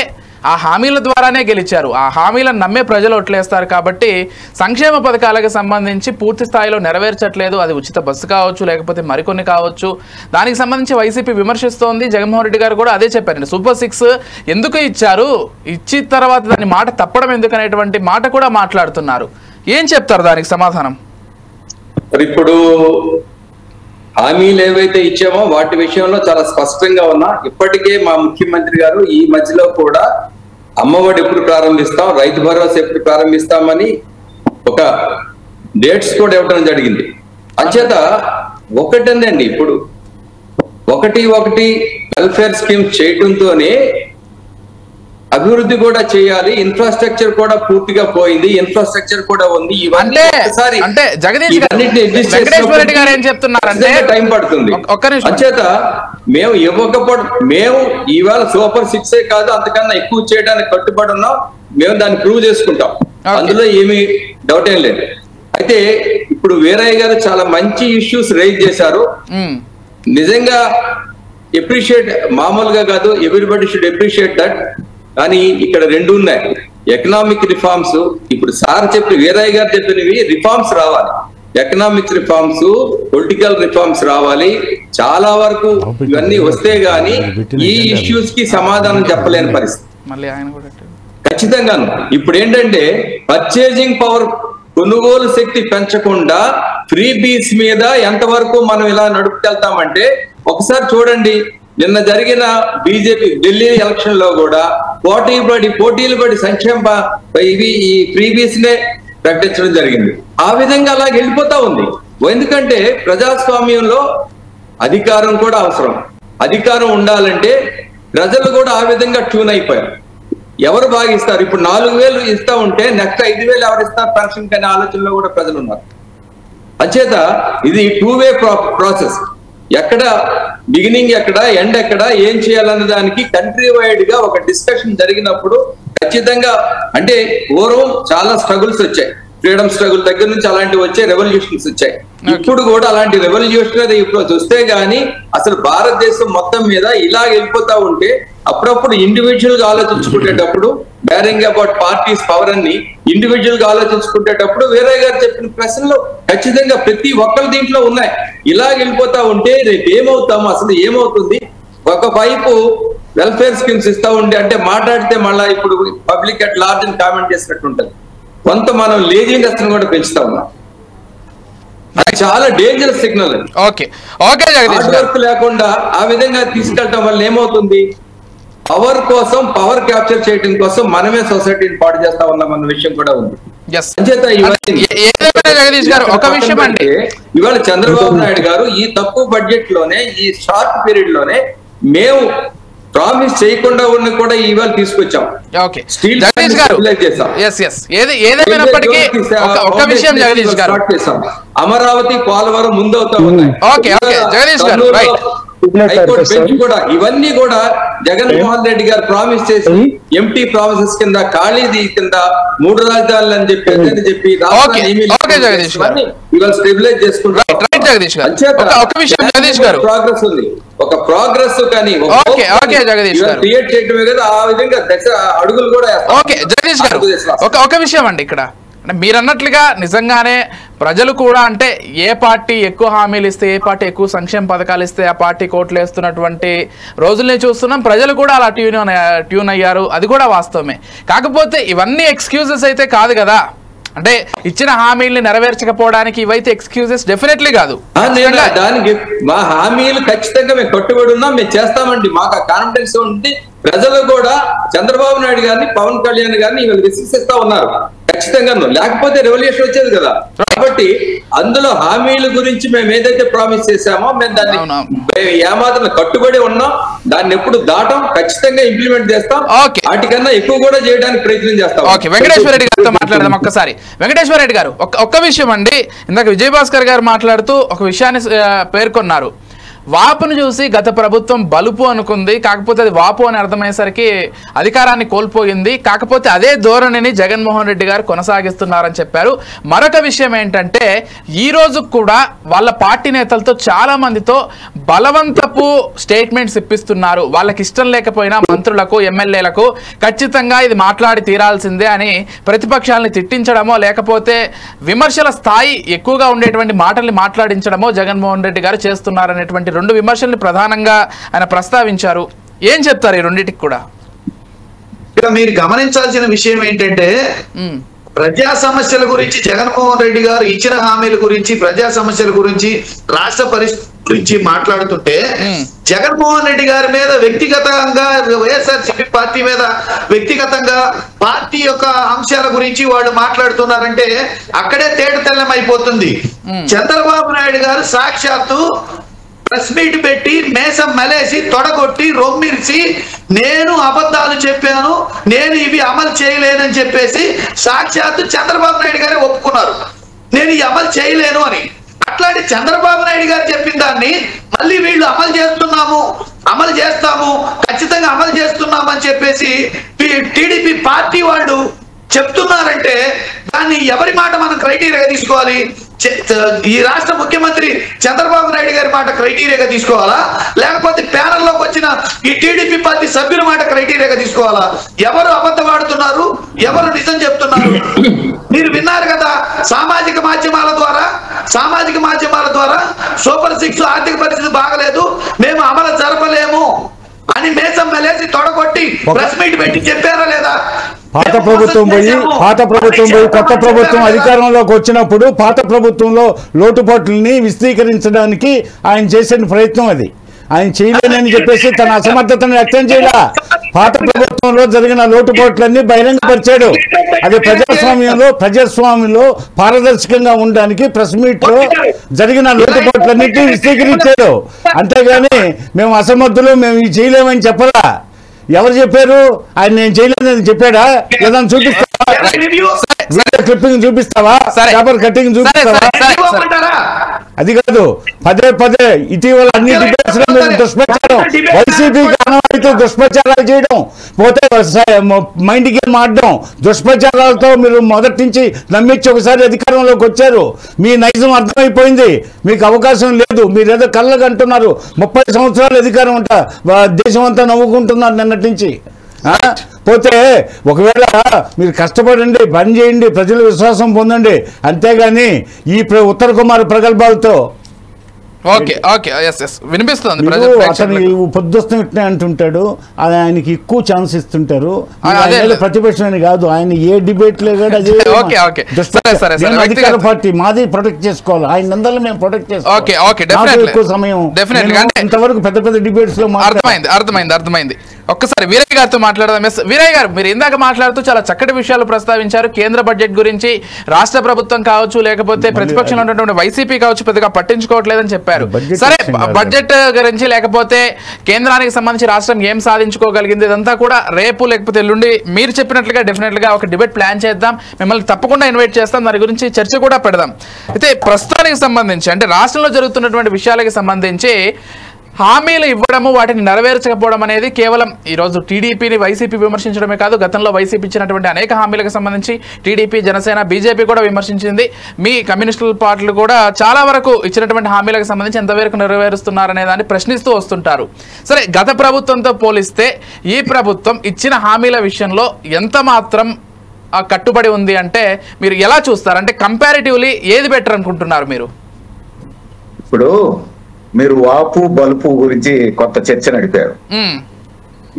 ఆ హామీల ద్వారానే గెలిచారు, ఆ హామీలను నమ్మే ప్రజలు ఓట్లేస్తారు. కాబట్టి సంక్షేమ పథకాలకు సంబంధించి పూర్తి స్థాయిలో నెరవేర్చట్లేదు. అది ఉచిత బస్సు కావచ్చు, లేకపోతే మరికొన్ని కావచ్చు. దానికి సంబంధించి వైసీపీ విమర్శిస్తోంది. జగన్మోహన్ రెడ్డి గారు కూడా అదే చెప్పారండి, సూపర్ 6 ఎందుకు ఇచ్చారు, ఇచ్చిన తర్వాత దాని మాట తప్పడం ఎందుకు అనేటువంటి మాట కూడా మాట్లాడుతున్నారు. ఏం చెప్తారు దానికి సమాధానం? ఇప్పుడు హామీలు ఏవైతే ఇచ్చామో వాటి విషయంలో చాలా స్పష్టంగా ఉన్నా. ఇప్పటికే మా ముఖ్యమంత్రి గారు ఈ మధ్యలో కూడా అమ్మఒడి ఎప్పుడు ప్రారంభిస్తాం, రైతు భరోసా ఎప్పుడు ప్రారంభిస్తామని ఒక డేట్స్ కూడా ఇవ్వడం జరిగింది. అంచేత ఒకటండి, ఇప్పుడు ఒకటి వెల్ఫేర్ స్కీమ్స్ చేయడంతోనే అభివృద్ధి కూడా చేయాలి, ఇన్ఫ్రాస్ట్రక్చర్ కూడా పూర్తిగా పోయింది, ఇన్ఫ్రాస్ట్రక్చర్ కూడా ఉంది. ఇవన్నీ అంటే జగదీష్ వెంకటేశ్వర రెడ్డి గారు ఏం చెప్తున్నారంటే టైం పడుతుంది. అంచేత మేము మేము ఈవేళ సూపర్ 6 కాదు అంతకన్నా ఎక్కువ చేయడానికి కట్టుబడి ఉన్నాం. మేము దాన్ని ప్రూవ్ చేసుకుంటాం, అందులో ఏమీ డౌట్ ఏం లేదు. అయితే ఇప్పుడు వీరయ్య గారు చాలా మంచి ఇష్యూస్ రైజ్ చేశారు. నిజంగా ఎప్రిషియేట్, మామూలుగా కాదు, ఎవ్రీబడి షుడ్ అప్రిషియేట్ దట్. కానీ ఇక్కడ 2 ఉన్నాయి, ఎకనామిక్ రిఫార్మ్స్. ఇప్పుడు సార్ వీరయ్య గారు చెప్పినవి రిఫార్మ్స్ రావాలి, ఎకనామిక్ రిఫార్మ్స్, పొలిటికల్ రిఫార్మ్స్ రావాలి. చాలా వరకు ఇవన్నీ వస్తే గానీ ఈ ఇష్యూస్ కి సమాధానం చెప్పలేని పరిస్థితి ఖచ్చితంగాను. ఇప్పుడు ఏంటంటే పర్చేజింగ్ పవర్ కొనుగోలు శక్తి పెంచకుండా ఫ్రీ బీస్ మీద ఎంతవరకు మనం ఇలా నడుపుకెళ్తామంటే ఒకసారి చూడండి, నిన్న జరిగిన బీజేపీ ఢిల్లీ ఎలక్షన్ లో కూడా పోటీలు పడి సంక్షేమ ఇవి ఈ ఫ్రీ బీస్ నే ప్రకటించడం జరిగింది. ఆ విధంగా అలాగే వెళ్ళిపోతా ఉంది. ఎందుకంటే ప్రజాస్వామ్యంలో అధికారం కూడా అవసరం. అధికారం ఉండాలంటే ప్రజలు కూడా ఆ విధంగా ట్యూన్ అయిపోయారు. ఎవరు బాగా ఇస్తారు? ఇప్పుడు 4,000 ఇస్తా ఉంటే నెక్స్ట్ 5,000 ఎవరు ఇస్తారు పెన్షన్ అనే ఆలోచనలో కూడా ప్రజలు ఉన్నారు. అంచేత ఇది 2-way ప్రాసెస్. ఎక్కడ బిగినింగ్ ఎక్కడ, ఎండ్ ఎక్కడ, ఏం చేయాలన్న దానికి కంట్రీ వైడ్ గా ఒక డిస్కషన్ జరిగినప్పుడు ఖచ్చితంగా, అంటే పూర్వం చాలా స్ట్రగుల్స్ వచ్చాయి, ఫ్రీడమ్ స్ట్రగుల్ దగ్గర నుంచి అలాంటివి వచ్చాయి, రెవల్యూషన్స్ వచ్చాయి. ఇప్పుడు కూడా అలాంటి రెవల్యూషనరీ అప్రోచ్ వస్తే గానీ అసలు భారతదేశం మొత్తం మీద ఇలా వెళ్ళిపోతా ఉంటే అప్పుడప్పుడు ఇండివిజువల్ గా ఆలోచించుకునేటప్పుడు, బేరింగ్ అబౌట్ పార్టీస్ పవర్ అన్ని ఇండివిజువల్ గా ఆలోచించుకునేటప్పుడు వీరయ్య గారు చెప్పిన ప్రశ్నలు ఖచ్చితంగా ప్రతి ఒక్కరి దీంట్లో ఉన్నాయి. ఇలా వెళ్ళిపోతా ఉంటే రేపు ఏమవుతాము, అసలు ఏమవుతుంది? ఒక వైపు వెల్ఫేర్ స్కీమ్స్ ఇస్తా ఉంటే అంటే మాట్లాడితే మళ్ళా ఇప్పుడు పబ్లిక్ అట్ లార్జ్ అని కామెంట్ చేసినట్టు ఉంటుంది. కొంత మనం లేజినెస్ కూడా పెంచుతా ఉన్నాం. అది చాలా డేంజరస్ సిగ్నల్. ఓకే జగదీష్ గారు, లేకుండా ఆ విధంగా తీసుకెళ్ళటం వల్ల ఏమవుతుంది? పవర్ కోసం, పవర్ క్యాప్చర్ చేయడం కోసం మనమే సొసైటీని పాడు చేస్తా ఉన్నాం అన్న విషయం కూడా ఉంది. జగదీష్ గారు, ఒక విషయం అంటే ఇవాళ చంద్రబాబు నాయుడు గారు ఈ తక్కువ బడ్జెట్ లోనే, ఈ షార్ట్ పీరియడ్ లోనే మేము ప్రామిస్ చేయకుండా ఉన్న కూడా ఇవాళ తీసుకొచ్చాం. ఓకే జగదీష్ గారు, ఏదేమైనప్పటికీ ఒక విషయం జగదీష్ గారు, అమరావతి, పోలవరం ముందవుతా ఉన్నాయి. ఓకే జగదీష్ గారు, రైట్. హైకోర్టు బెంచ్ కూడా ఇవన్నీ కూడా జగన్మోహన్ రెడ్డి గారు ప్రామిస్ చేసి ఎంటీ ప్రామిసెస్ కింద, ఖాళీది కింద 3 రాజధానులు అని చెప్పి ఇవాళ స్టెబిలైజ్ చేసుకుంటారు. ప్రోగ్రెస్ ఉంది, ఒక ప్రోగ్రెస్ కానీ క్రియేట్ చేయటమే కదా, ఆ విధంగా అడుగులు కూడా. ఓకే జగదీష్ గారు, ఒక విషయం అండి, ఇక్కడ మీరు అన్నట్లుగా నిజంగానే ప్రజలు కూడా, అంటే ఏ పార్టీ ఎక్కువ హామీలు ఇస్తే, ఏ పార్టీ ఎక్కువ సంక్షేమ పథకాలు ఇస్తే ఆ పార్టీ కోట్లు వేస్తున్నటువంటి రోజుల్ని చూస్తున్నాం. ప్రజలు కూడా అలా ట్యూన్ అయ్యారు, అది కూడా వాస్తవమే. కాకపోతే ఇవన్నీ ఎక్స్క్యూజెస్ అయితే కాదు కదా. అంటే ఇచ్చిన హామీల్ని నెరవేర్చకపోవడానికి ఇవైతే ఎక్స్క్యూజెస్ డెఫినెట్లీ కాదు. దానికి మా హామీలు ఖచ్చితంగా మేము కట్టుబడి ఉన్నాం, మేము చేస్తామండి, మాకు ఆ కాన్ఫిడెన్స్ ఉంది. ప్రజలు కూడా చంద్రబాబు నాయుడు గారిని, పవన్ కళ్యాణ్ గారిని ఇవాళ విశ్వసిస్తా ఉన్నారు ఖచ్చితంగా. లేకపోతే రెవల్యూషన్ వచ్చేది కదా. కాబట్టి అందులో హామీల గురించి మేము ఏదైతే ప్రామిస్ చేశామో మేము దాన్ని ఏమాత్రం కట్టుబడి ఉన్నాం. దాన్ని ఎప్పుడు దాటం, ఖచ్చితంగా ఇంప్లిమెంట్ చేస్తాం. వాటికన్నా ఎక్కువ కూడా చేయడానికి ప్రయత్నం చేస్తాం. ఓకే, వెంకటేశ్వర రెడ్డి గారితో మాట్లాడదాం ఒక్కసారి. వెంకటేశ్వర రెడ్డి గారు, ఒక్క విషయం అండి, ఇందాక విజయభాస్కర్ గారు మాట్లాడుతూ ఒక విషయాన్ని పేర్కొన్నారు. వాపును చూసి గత ప్రభుత్వం బలుపు అనుకుంది, కాకపోతే అది వాపు అని అర్థమయ్యేసరికి అధికారాన్ని కోల్పోయింది. కాకపోతే అదే ధోరణిని జగన్మోహన్ రెడ్డి గారు కొనసాగిస్తున్నారని చెప్పారు. మరొక విషయం ఏంటంటే, ఈ రోజు కూడా వాళ్ళ పార్టీ నేతలతో చాలా మందితో బలవంతపు స్టేట్మెంట్స్ ఇప్పిస్తున్నారు. వాళ్ళకి ఇష్టం లేకపోయినా మంత్రులకు, ఎమ్మెల్యేలకు ఖచ్చితంగా ఇది మాట్లాడి తీరాల్సిందే అని ప్రతిపక్షాలని తిట్టించడమో, లేకపోతే విమర్శల స్థాయి ఎక్కువగా ఉండేటువంటి మాటల్ని మాట్లాడించడమో జగన్మోహన్ రెడ్డి గారు చేస్తున్నారనేటువంటి 2 విమర్శల్ని ప్రధానంగా ఆయన ప్రస్తావించారు. ఏం చెప్తారు ఈ రెండింటికి కూడా? ఇక్కడ మీరు గమనించాల్సిన విషయం ఏంటంటే, ప్రజా సమస్యల గురించి జగన్మోహన్ రెడ్డి గారు ఇచ్చిన హామీల గురించి, ప్రజా సమస్యల గురించి, రాష్ట్ర పరిస్థితి గురించి మాట్లాడుతుంటే, జగన్మోహన్ రెడ్డి గారి మీద వ్యక్తిగతంగా, వైఎస్ఆర్సీపీ పార్టీ మీద వ్యక్తిగతంగా, పార్టీ యొక్క అంశాల గురించి వాళ్ళు మాట్లాడుతున్నారంటే అక్కడే తేటతెల్లం అయిపోతుంది. చంద్రబాబు నాయుడు గారు సాక్షాత్తు ప్రెస్ మీట్ పెట్టి మేసం మలేసి, తొడగొట్టి, రొమ్మిరిసి, నేను అబద్ధాలు చెప్పాను, నేను ఇవి అమలు చేయలేనని చెప్పేసి సాక్షాత్తు చంద్రబాబు నాయుడు గారే ఒప్పుకున్నారు, నేను ఈ అమలు చేయలేను అని. అట్లాంటి చంద్రబాబు నాయుడు గారు చెప్పిన దాన్ని మళ్ళీ వీళ్ళు అమలు చేస్తాము, ఖచ్చితంగా అమలు చేస్తున్నాము అని చెప్పేసి టీడీపీ పార్టీ వాళ్ళు చెప్తున్నారంటే దాన్ని ఎవరి మాట మనం క్రైటీరియాగా తీసుకోవాలి? ఈ రాష్ట్ర ముఖ్యమంత్రి చంద్రబాబు నాయుడు గారి మాట క్రైటీరియాగా తీసుకోవాలా, లేకపోతే ప్యానల్లోకి వచ్చిన ఈ టీడీపీ పార్టీ సభ్యుల మాట క్రైటీరియాగా తీసుకోవాలా? ఎవరు అబద్ధమాడుతున్నారు, ఎవరు నిజం చెప్తున్నారు? మీరు విన్నారు కదా, సామాజిక మాధ్యమాల ద్వారా సూపర్ 6 ఆర్థిక పరిస్థితి బాగలేదు, మేము అమలు జరపలేము అని మేసం మెలేసి తొడగొట్టి ప్రెస్ మీట్ పెట్టి చెప్పారా లేదా? పాత ప్రభుత్వం పోయి కొత్త ప్రభుత్వం అధికారంలోకి వచ్చినప్పుడు పాత ప్రభుత్వంలో లోటుపాట్లని విశదీకరించడానికి ఆయన చేసిన ప్రయత్నం అది. ఆయన చేయలేనని చెప్పేసి తన అసమర్థతను వ్యక్తం చేయలా. పాత ప్రభుత్వంలో జరిగిన లోటుపాట్లన్నీ బహిరంగపరిచాడు. అది ప్రజాస్వామ్యంలో పారదర్శకంగా ఉండడానికి ప్రెస్ మీట్ లో జరిగిన లోటుపాట్లన్నింటినీ విశదీకరించాడు. అంతేగాని మేము అసమర్థులు, మేము ఇది చేయలేమని చెప్పరా. ఎవరు చెప్పారు? ఆయన నేను చేయలేదని చెప్పాడా? లేదా చూపిస్తావా? క్లిప్పింగ్ చూపిస్తావా? పేపర్ కటింగ్ చూపిస్తావా? అది కాదు, పదే ఇటీవల అన్ని డిబేట్స్ లో మీరు దుష్ప్రచారం, వైసీపీకి అనవైతే దుష్ప్రచారాలు చేయడం, పోతే మైండ్ గేమ్ ఆడడం, దుష్ప్రచారాలతో మీరు మొదటి నుంచి నమ్మించి ఒకసారి అధికారంలోకి వచ్చారు. మీ నైజం అర్థమైపోయింది. మీకు అవకాశం లేదు. మీరు ఏదో కళ్ళకు అంటున్నారు 30 సంవత్సరాలు అధికారం ఉంటా, దేశం అంతా నవ్వుకుంటున్నారు నిన్నటి నుంచి. పోతే ఒకవేళ మీరు కష్టపడండి, పని చేయండి, ప్రజల విశ్వాసం పొందండి, అంతేగాని ఈ ఉత్తర కుమార్ ప్రగల్భాలతో వినిపిస్తుంది. అతను పొద్దుస్తం ఇట్నే అంటుంటాడు, ఆయనకి ఎక్కువ ఛాన్స్ ఇస్తుంటారు. ప్రతిపక్షాన్ని కాదు, ఆయన ఏ డిబేట్ లో అధికార పార్టీ మాది ప్రొటెక్ట్ చేసుకోవాలి. ఆయన అందరిలో మేము ప్రొటెక్ట్ చేసుకోవాలి. ఎక్కువ సమయం ఇంతవరకు పెద్ద డిబేట్స్ లో అర్థమైంది. ఒక్కసారి వీరయ్య గారితో మాట్లాడదాం. వీరయ్య గారు, మీరు ఇందాక మాట్లాడుతూ చాలా చక్కటి విషయాలు ప్రస్తావించారు. కేంద్ర బడ్జెట్ గురించి రాష్ట్ర ప్రభుత్వం కావచ్చు, లేకపోతే ప్రతిపక్షంలో ఉన్నటువంటి వైసీపీ కావచ్చు, పెద్దగా పట్టించుకోవట్లేదని చెప్పారు. సరే, బడ్జెట్ గురించి లేకపోతే కేంద్రానికి సంబంధించి రాష్ట్రం ఏం సాధించుకోగలిగింది, ఇదంతా కూడా రేపు లేకపోతే ఎల్లుండి మీరు చెప్పినట్లుగా డెఫినెట్ గా ఒక డిబేట్ ప్లాన్ చేద్దాం. మిమ్మల్ని తప్పకుండా ఇన్వైట్ చేస్తాం. దాని గురించి చర్చ కూడా పెడదాం. అయితే ప్రస్తుతానికి సంబంధించి అంటే రాష్ట్రంలో జరుగుతున్నటువంటి విషయాలకు సంబంధించి హామీలు ఇవ్వడము, వాటిని నెరవేర్చకపోవడం అనేది కేవలం ఈరోజు టీడీపీని వైసీపీ విమర్శించడమే కాదు, గతంలో వైసీపీ ఇచ్చినటువంటి అనేక హామీలకు సంబంధించి టీడీపీ, జనసేన, బీజేపీ కూడా విమర్శించింది. మీ కమ్యూనిస్టు పార్టీలు కూడా చాలా వరకు ఇచ్చినటువంటి హామీలకు సంబంధించి ఎంతవరకు నెరవేరుస్తున్నారనే దాన్ని ప్రశ్నిస్తూ వస్తుంటారు. సరే, గత ప్రభుత్వంతో పోలిస్తే ఈ ప్రభుత్వం ఇచ్చిన హామీల విషయంలో ఎంత మాత్రం కట్టుబడి ఉంది అంటే మీరు ఎలా చూస్తారు? అంటే కంపారిటివ్లీ ఏది బెటర్ అనుకుంటున్నారు మీరు? ఇప్పుడు మీరు వాపు బలుపు గురించి కొత్త చర్చ నడిపారు.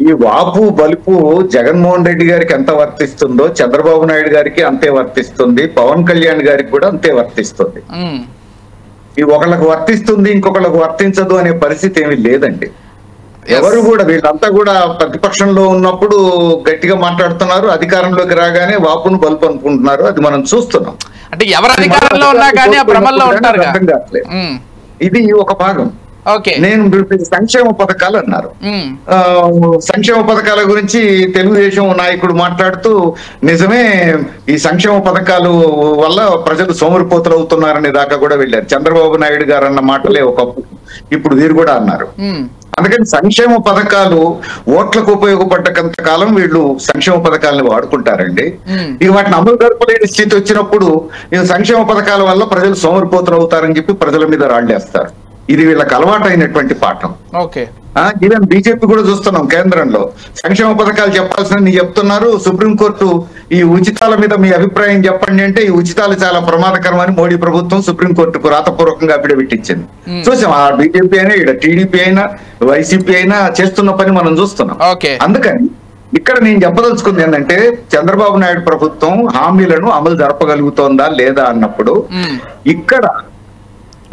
ఈ వాపు బలుపు జగన్మోహన్ రెడ్డి గారికి ఎంత వర్తిస్తుందో చంద్రబాబు నాయుడు గారికి అంతే వర్తిస్తుంది, పవన్ కళ్యాణ్ గారికి కూడా అంతే వర్తిస్తుంది. ఈ ఒకళ్ళకు వర్తిస్తుంది, ఇంకొకళ్ళకు వర్తించదు అనే పరిస్థితి ఏమీ లేదండి. ఎవరు కూడా వీళ్ళంతా కూడా ప్రతిపక్షంలో ఉన్నప్పుడు గట్టిగా మాట్లాడుతున్నారు, అధికారంలోకి రాగానే వాపును బలుపు అనుకుంటున్నారు. అది మనం చూస్తున్నాం. అంటే ఎవరు అధికారంలో ఉన్నా కానీ ఆ భ్రమల్లో ఉంటారు. అర్థం కావట్లేదు. ఇది ఒక భాగం. ఓకే, నేను సంక్షేమ పథకాలు అన్నారు. సంక్షేమ పథకాల గురించి తెలుగుదేశం నాయకుడు మాట్లాడుతూ నిజమే, ఈ సంక్షేమ పథకాలు వల్ల ప్రజలు సోమరిపోతులు అవుతున్నారనే దాకా కూడా వెళ్ళారు. చంద్రబాబు నాయుడు గారు అన్న మాటలే ఒకప్పుడు, ఇప్పుడు వీరు కూడా అన్నారు. అందుకని సంక్షేమ పథకాలు ఓట్లకు ఉపయోగపడ్డంత కాలం వీళ్ళు సంక్షేమ పథకాలను వాడుకుంటారండి. ఇక వాటిని అమలు జరపలేని స్థితి వచ్చినప్పుడు ఈ సంక్షేమ పథకాల వల్ల ప్రజలు సోమరిపోతులు అవుతారని చెప్పి ప్రజల మీద రాళ్లేస్తారు. ఇది వీళ్ళకి అలవాటైనటువంటి పాఠం. ఈవెన్ బీజేపీ కూడా చూస్తున్నాం, కేంద్రంలో సంక్షేమ పథకాలు చెప్పాల్సిన చెప్తున్నారు. సుప్రీంకోర్టు ఈ ఉచితాల మీద మీ అభిప్రాయం చెప్పండి అంటే ఈ ఉచితాలు చాలా ప్రమాదకరం అని మోడీ ప్రభుత్వం సుప్రీంకోర్టుకు రాతపూర్వకంగా అఫిడవిట్ ఇచ్చింది. చూసాం, ఆ బీజేపీ అయినా ఇక్కడ టీడీపీ అయినా వైసీపీ అయినా చేస్తున్న పని మనం చూస్తున్నాం. అందుకని ఇక్కడ నేను చెప్పదలుచుకుంది ఏంటంటే చంద్రబాబు నాయుడు ప్రభుత్వం హామీలను అమలు జరపగలుగుతోందా లేదా అన్నప్పుడు ఇక్కడ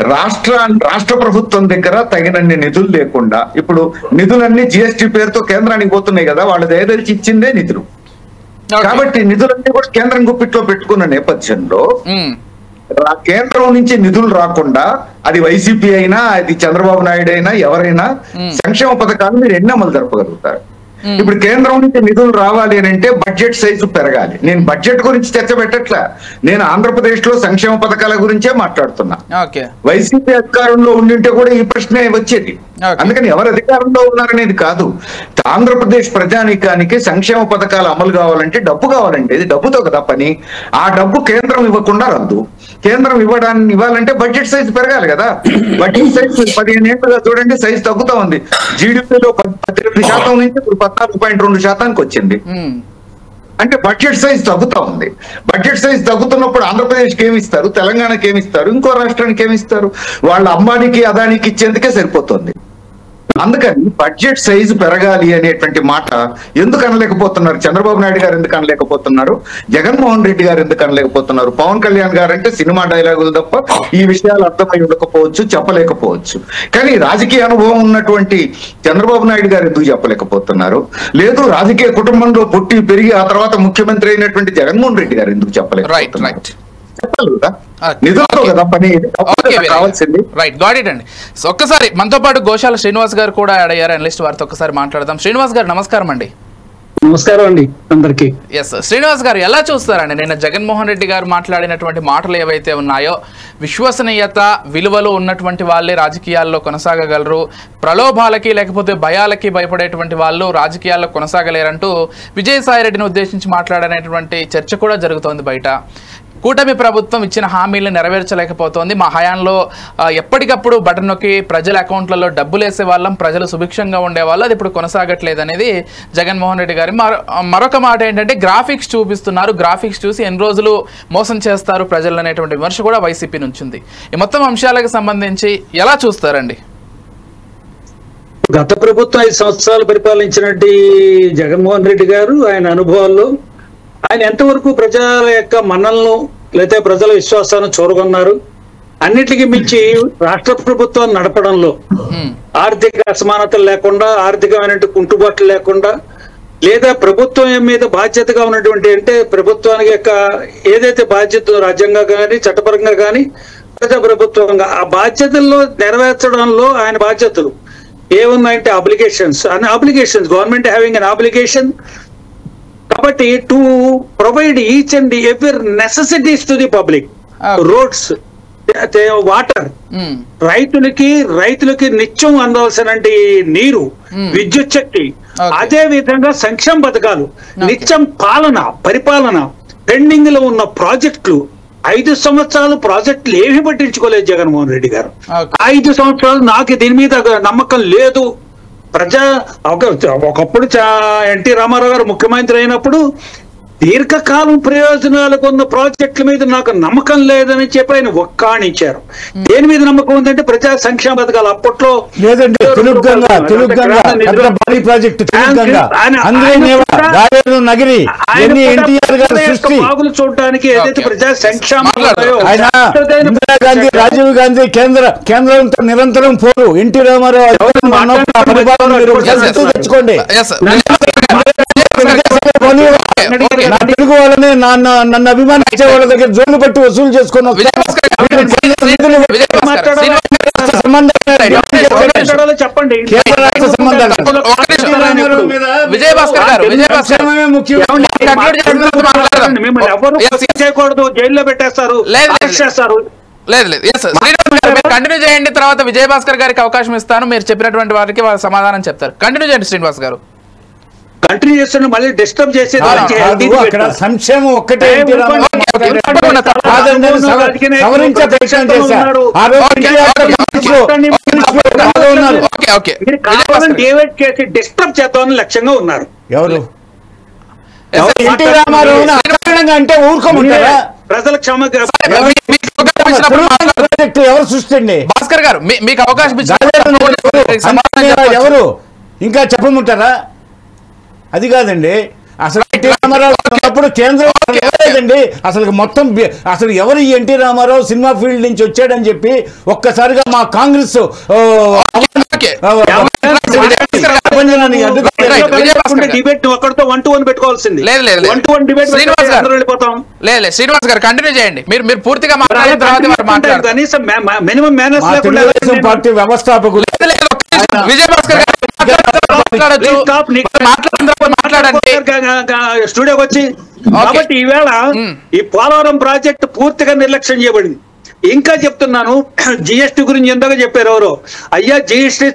రాష్ట్ర ప్రభుత్వం దగ్గర తగినన్ని నిధులు లేకుండా, ఇప్పుడు నిధులన్నీ జిఎస్టీ పేరుతో కేంద్రానికి పోతున్నాయి కదా, వాళ్ళు దయదలిచి ఇచ్చిందే నిధులు. కాబట్టి నిధులన్నీ కూడా కేంద్రం గుప్పిట్లో పెట్టుకున్న నేపథ్యంలో కేంద్రం నుంచి నిధులు రాకుండా, అది వైసీపీ అయినా అది చంద్రబాబు నాయుడు అయినా ఎవరైనా సంక్షేమ పథకాలు మీరు ఎన్ని అమలు జరపగలుగుతారు? ఇప్పుడు కేంద్రం నుంచి నిధులు రావాలి అని అంటే బడ్జెట్ సైజు పెరగాలి. నేను బడ్జెట్ గురించి చర్చ పెట్టట్లా, నేను ఆంధ్రప్రదేశ్ లో సంక్షేమ పథకాల గురించే మాట్లాడుతున్నా. వైసీపీ అధికారంలో ఉండింటే కూడా ఈ ప్రశ్నే వచ్చేది. అందుకని ఎవరు అధికారంలో ఉన్నారనేది కాదు, ఆంధ్రప్రదేశ్ ప్రజానీకానికి సంక్షేమ పథకాలు అమలు కావాలంటే డబ్బు కావాలంటే ఇది డబ్బుతో కదా పని. ఆ డబ్బు కేంద్రం ఇవ్వకుండా రాదు. కేంద్రం ఇవ్వాలంటే బడ్జెట్ సైజ్ పెరగాలి కదా. బడ్జెట్ సైజ్ 15 ఏళ్ళుగా చూడండి సైజ్ తగ్గుతా ఉంది. జీడిపిలో 18% నుంచి ఇప్పుడు 14.2% వచ్చింది. అంటే బడ్జెట్ సైజ్ తగ్గుతా ఉంది. బడ్జెట్ సైజ్ తగ్గుతున్నప్పుడు ఆంధ్రప్రదేశ్కి ఏమి ఇస్తారు, తెలంగాణకి ఏమి ఇస్తారు, ఇంకో రాష్ట్రానికి ఏమి ఇస్తారు? వాళ్ళ అంబానీకి అదానికి ఇచ్చేందుకే సరిపోతుంది. అందుకని బడ్జెట్ సైజు పెరగాలి అనేటువంటి మాట ఎందుకు అనలేకపోతున్నారు? చంద్రబాబు నాయుడు గారు ఎందుకు అనలేకపోతున్నారు? జగన్మోహన్ రెడ్డి గారు ఎందుకు అనలేకపోతున్నారు? పవన్ కళ్యాణ్ గారు అంటే సినిమా డైలాగులు తప్ప ఈ విషయాలు అర్థమై ఉండకపోవచ్చు, చెప్పలేకపోవచ్చు. కానీ రాజకీయ అనుభవం ఉన్నటువంటి చంద్రబాబు నాయుడు గారు ఎందుకు చెప్పలేకపోతున్నారు? లేదు రాజకీయ కుటుంబంలో పుట్టి పెరిగి ఆ తర్వాత ముఖ్యమంత్రి అయినటువంటి జగన్మోహన్ రెడ్డి గారు ఎందుకు చెప్పలేకపోతున్నారు? చెప్పాలి కదా, నిజంతో కదా పని కావాల్సింది. రైట్, గాట్ ఇట్ అండి. సో ఒక్కసారి మనతో పాటు గోశాల శ్రీనివాస్ గారు కూడా యాడ్ అయ్యారు, అనలిస్ట్ వారితో ఒక్కసారి మాట్లాడదాం. శ్రీనివాస్ గారు నమస్కారం అండి. నమస్కారం అండి అందరికి. ఎస్ శ్రీనివాస్ గారు, ఎలా చూస్తారండి నిన్న జగన్మోహన్ రెడ్డి గారు మాట్లాడినటువంటి మాటలు ఏవైతే ఉన్నాయో, విశ్వసనీయత విలువలు ఉన్నటువంటి వాళ్ళే రాజకీయాల్లో కొనసాగగలరు, ప్రలోభాలకి లేకపోతే భయాలకి భయపడేటువంటి వాళ్ళు రాజకీయాల్లో కొనసాగలేరంటూ విజయసాయిరెడ్డిని ఉద్దేశించి మాట్లాడనేటువంటి చర్చ కూడా జరుగుతోంది బయట. కూటమి ప్రభుత్వం ఇచ్చిన హామీలను నెరవేర్చలేకపోతోంది. మా హయాంలో ఎప్పటికప్పుడు బటన్ నొక్కి ప్రజల అకౌంట్లలో డబ్బులు వేసే వాళ్ళం, ప్రజలు సుభిక్షంగా ఉండేవాళ్ళు, అది ఇప్పుడు కొనసాగట్లేదు అనేది జగన్మోహన్ రెడ్డి గారి మరొక మాట ఏంటంటే గ్రాఫిక్స్ చూపిస్తున్నారు, గ్రాఫిక్స్ చూసి ఎన్ని రోజులు మోసం చేస్తారు ప్రజలు అనేటువంటి విమర్శ కూడా వైసీపీ నుంచి ఉంది. ఈ మొత్తం అంశాలకు సంబంధించి ఎలా చూస్తారండి? గత ప్రభుత్వం 5 సంవత్సరాలు పరిపాలించినట్టు జగన్మోహన్ రెడ్డి గారు ఆయన అనుభవాల్లో ఆయన ఎంతవరకు ప్రజల యొక్క మన్నలను లేదా ప్రజల విశ్వాసాన్ని చూరగొన్నారు? అన్నిటికీ మించి రాష్ట్ర ప్రభుత్వాన్ని నడపడంలో ఆర్థిక అసమానతలు లేకుండా, ఆర్థికమైన కుంటుబాట్లు లేకుండా, లేదా ప్రభుత్వం మీద బాధ్యతగా ఉన్నటువంటి అంటే ప్రభుత్వానికి యొక్క ఏదైతే బాధ్యత రాజ్యాంగంగా కానీ చట్టపరంగా కానీ ప్రజా ప్రభుత్వంగా ఆ బాధ్యతల్లో నెరవేర్చడంలో ఆయన బాధ్యతలు ఏమున్నాయంటే applications government having an application కాబట్టి to provide each and every necessities to the public, roads, water, రైతులకి నిత్యం అందవలసిన నీరు, విద్యుత్ శక్తి, అదే విధంగా సంక్షేమ పథకాలు, నిత్యం పరిపాలన, పెండింగ్ లో ఉన్న ప్రాజెక్టులు. 5 సంవత్సరాలు ప్రాజెక్టులు ఏమీ పట్టించుకోలేదు జగన్మోహన్ రెడ్డి గారు. 5 సంవత్సరాలు నాకు దీని మీద నమ్మకం లేదు. ఒకప్పుడు ఎన్టీ రామారావు గారు ముఖ్యమంత్రి అయినప్పుడు దీర్ఘకాలం ప్రయోజనాలకు ఉన్న ప్రాజెక్టుల మీద నాకు నమ్మకం లేదని చెప్పి ఆయన ఒక్కాణించారు. దేని మీద నమ్మకం ఉందంటే ప్రజా సంక్షేమ పథకాలు. అప్పట్లో బాగులు చూడడానికి ఏదైతే ప్రజా సంక్షేమ రాజీవ్ గాంధీ కేంద్రంతో నిరంతరం పోరు, ఎన్టీ రామారావు తెచ్చుకోండి. తెలుగు వాళ్ళని నన్ను అభిమానించే వాళ్ళ దగ్గర జోన్లు పెట్టి వసూలు చేసుకుని చెప్పండి. మిమ్మల్ని ఎవరు చేయకూడదు, జైల్లో పెట్టేస్తారు, చేస్తారు. లేదు కంటిన్యూ చేయండి, తర్వాత విజయభాస్కర్ గారికి అవకాశం ఇస్తాను, మీరు చెప్పినటువంటి వారికి వాళ్ళు సమాధానం చెప్తారు. కంటిన్యూ చేయండి శ్రీనివాస్ గారు. కంటిన్యూ చేస్తున్న మళ్ళీ డిస్టర్బ్ చేసేది సంక్షేమం ఒక్కటే డివైడ్ చేసి డిస్టర్బ్ చేద్దామని లక్ష్యంగా ఉన్నారు. ఎవరు ఎన్టీ రామారావు అంటే ఊరుకోమంటారా? ప్రజల క్షమ ఎవరు సృష్టిండి? భాస్కర్ గారు మీకు అవకాశం ఎవరు ఇంకా చెప్పమంటారా? అది కాదండి, అసలు ఎన్టీ రామారావు అప్పుడు కేంద్రం లేదండి. అసలు మొత్తం అసలు ఎవరు ఎన్టీ రామారావు సినిమా ఫీల్డ్ నుంచి వచ్చాడని చెప్పి ఒక్కసారిగా మా కాంగ్రెస్ డిబేట్ ఒక్కడితో 1-to-1 పెట్టుకోవాల్సింది. శ్రీనివాస్ గారు కంటిన్యూ చేయండి, మీరు పూర్తిగా మాట్లాడిన తర్వాత కనీసం మినిమం మేనర్స్ లేకుండా పార్టీ వ్యవస్థాపకులు విజయభాస్కర్ గారు స్టూడియోకి వచ్చి. కాబట్టి ఈవేళ ఈ పోలవరం ప్రాజెక్టు పూర్తిగా నిర్లక్ష్యం చేయబడింది. ఇంకా చెప్తున్నాను, జిఎస్టీ గురించి ఎంతగా చెప్పారు ఎవరో. అయ్యా, జిఎస్టీ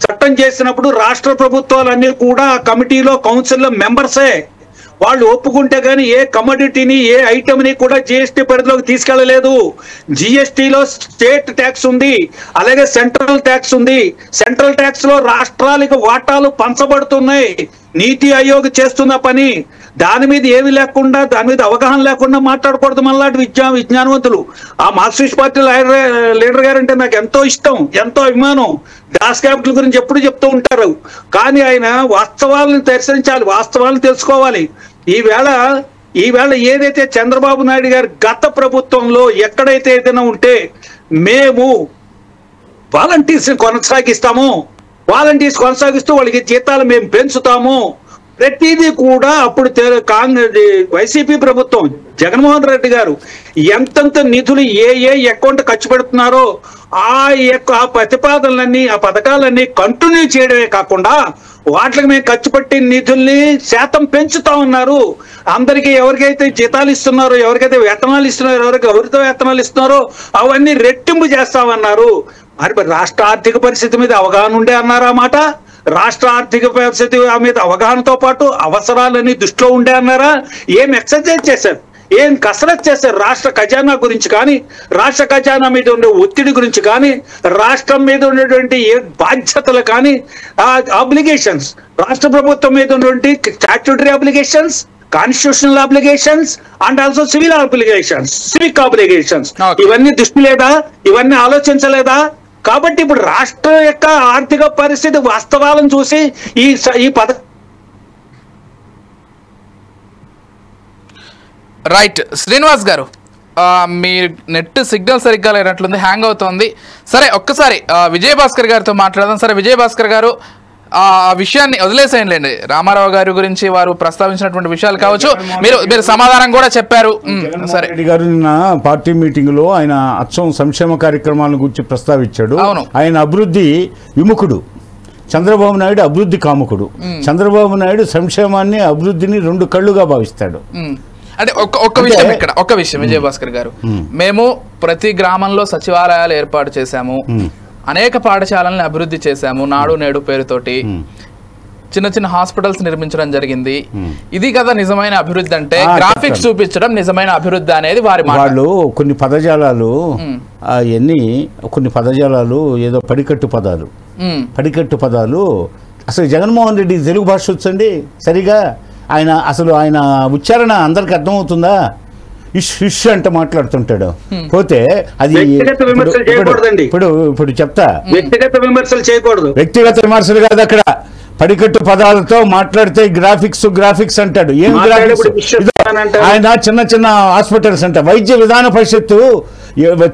చట్టం చేసినప్పుడు రాష్ట్ర ప్రభుత్వాలన్నీ కూడా కమిటీలో కౌన్సిల్లో మెంబర్సే. వాళ్ళు ఒప్పుకుంటే కానీ ఏ కమోడిటీని ఏ ఐటమ్ని కూడా జిఎస్టీ పరిధిలోకి తీసుకెళ్లలేదు. జిఎస్టీలో స్టేట్ ట్యాక్స్ ఉంది, అలాగే సెంట్రల్ ట్యాక్స్ ఉంది. సెంట్రల్ ట్యాక్స్ లో రాష్ట్రాలకు వాటాలు పంచబడుతున్నాయి. నీతి ఆయోగ్ చేస్తున్న పని దాని మీద ఏమి లేకుండా, దాని మీద అవగాహన లేకుండా మాట్లాడకూడదు. మనలాంటి విజ్ఞానవంతులు. ఆ మార్క్సిస్ట్ పార్టీ లీడర్ గారు అంటే నాకు ఎంతో ఇష్టం, ఎంతో అభిమానం. దాస్ క్యాపిటల్ గురించి ఎప్పుడు చెప్తూ ఉంటారు. కానీ ఆయన వాస్తవాలను దర్శించాలి, వాస్తవాలను తెలుసుకోవాలి. ఈవేళ ఏదైతే చంద్రబాబు నాయుడు గారి గత ప్రభుత్వంలో ఎక్కడైతే ఏదైనా ఉంటే మేము వాలంటీర్స్ కొనసాగిస్తాము, వాలంటీర్స్ కొనసాగిస్తూ వాళ్ళకి జీతాలు మేము పెంచుతాము, ప్రతిదీ కూడా అప్పుడు వైసీపీ ప్రభుత్వం జగన్మోహన్ రెడ్డి గారు ఎంతెంత నిధులు ఏ అకౌంట్ ఖర్చు పెడుతున్నారో ఆ ప్రతిపాదనలన్నీ, ఆ పథకాలన్నీ కంటిన్యూ చేయడమే కాకుండా వాటికి మేము ఖర్చు పెట్టిన నిధుల్ని శాతం పెంచుతా ఉన్నారు. అందరికీ ఎవరికైతే జీతాలు ఇస్తున్నారో, ఎవరికైతే వేతనాలు ఇస్తున్నారో, ఎవరితో వేతనాలు ఇస్తున్నారో అవన్నీ రెట్టింపు చేస్తామన్నారు. మరి రాష్ట్ర ఆర్థిక పరిస్థితి మీద అవగాహన ఉండే అన్నారు ఆ మాట. రాష్ట్ర ఆర్థిక పరిస్థితి మీద అవగాహనతో పాటు అవసరాలన్నీ దృష్టిలో ఉండే అన్నారా? ఏం ఎక్సర్సైజ్ చేశారు, ఏం కసరత్ చేశారు రాష్ట్ర ఖజానా గురించి కానీ, రాష్ట్ర ఖజానా మీద ఉండే ఒత్తిడి గురించి కానీ, రాష్ట్రం మీద ఉన్నటువంటి ఏ బాధ్యతలు కానీ, ఆబ్లిగేషన్స్, రాష్ట్ర ప్రభుత్వం మీద ఉన్నటువంటి statutory obligations, constitutional obligations and also civil obligations, civic obligations, ఇవన్నీ దృష్టి లేదా? ఇవన్నీ ఆలోచించలేదా? కాబట్టి ఇప్పుడు రాష్ట్రం యొక్క ఆర్థిక పరిస్థితి వాస్తవాలను చూసి ఈ రైట్. శ్రీనివాస్ గారు, మీ నెట్ సిగ్నల్ సరిగ్గా లేనట్లుంది, హ్యాంగ్ అవుతోంది. సరే, ఒక్కసారి విజయభాస్కర్ గారితో మాట్లాడదాం. సరే విజయభాస్కర్ గారు, ఆ విషయాన్ని వదిలేసేయండి. రామారావు గారి గురించి వారు ప్రస్తావించినటువంటి విషయాలు కావచ్చు, మీరు సమాధానం కూడా చెప్పారు. సరే, రెడ్డి గారు నిన్న పార్టీ మీటింగ్ లో ఆయన అచ్చం సంక్షేమ కార్యక్రమాల గురించి ప్రస్తావించాడు. ఆయన అభివృద్ధి విముఖుడు, చంద్రబాబు నాయుడు అభివృద్ధి కాముకుడు. చంద్రబాబు నాయుడు సంక్షేమాన్ని, అభివృద్ధిని రెండు కళ్ళుగా భావిస్తాడు. అంటే ఒక్క విషయం విజయభాస్కర్ గారు, మేము ప్రతి గ్రామంలో సచివాలయాలు ఏర్పాటు చేశాము, అనేక పాఠశాలలను అభివృద్ధి చేశాము, నాడు నేడు పేరుతోటి చిన్న చిన్న హాస్పిటల్స్ నిర్మించడం జరిగింది. ఇది కదా నిజమైన అభివృద్ధి అంటే, గ్రాఫిక్స్ చూపించడం నిజమైన అభివృద్ధి అనేది వారి మాట. వాళ్ళు కొన్ని పదజాలాలు కొన్ని పదజాలాలు ఏదో పడికట్టు పదాలు అసలు జగన్మోహన్ రెడ్డి తెలుగు భాష వచ్చండి సరిగా? ఆయన ఉచ్చారణ అందరికి అర్థమవుతుందా? ఇష్ అంటే మాట్లాడుతుంటాడు. పోతే అది ఇప్పుడు చెప్తా, వ్యక్తిగత విమర్శలు చేయకూడదు. వ్యక్తిగత విమర్శలు కాదు, అక్కడ పడికట్టు పదాలతో మాట్లాడితే గ్రాఫిక్స్ అంటాడు. ఏం గ్రాఫిక్స్? ఆయన చిన్న చిన్న హాస్పిటల్స్ అంట. వైద్య విధాన పరిషత్తు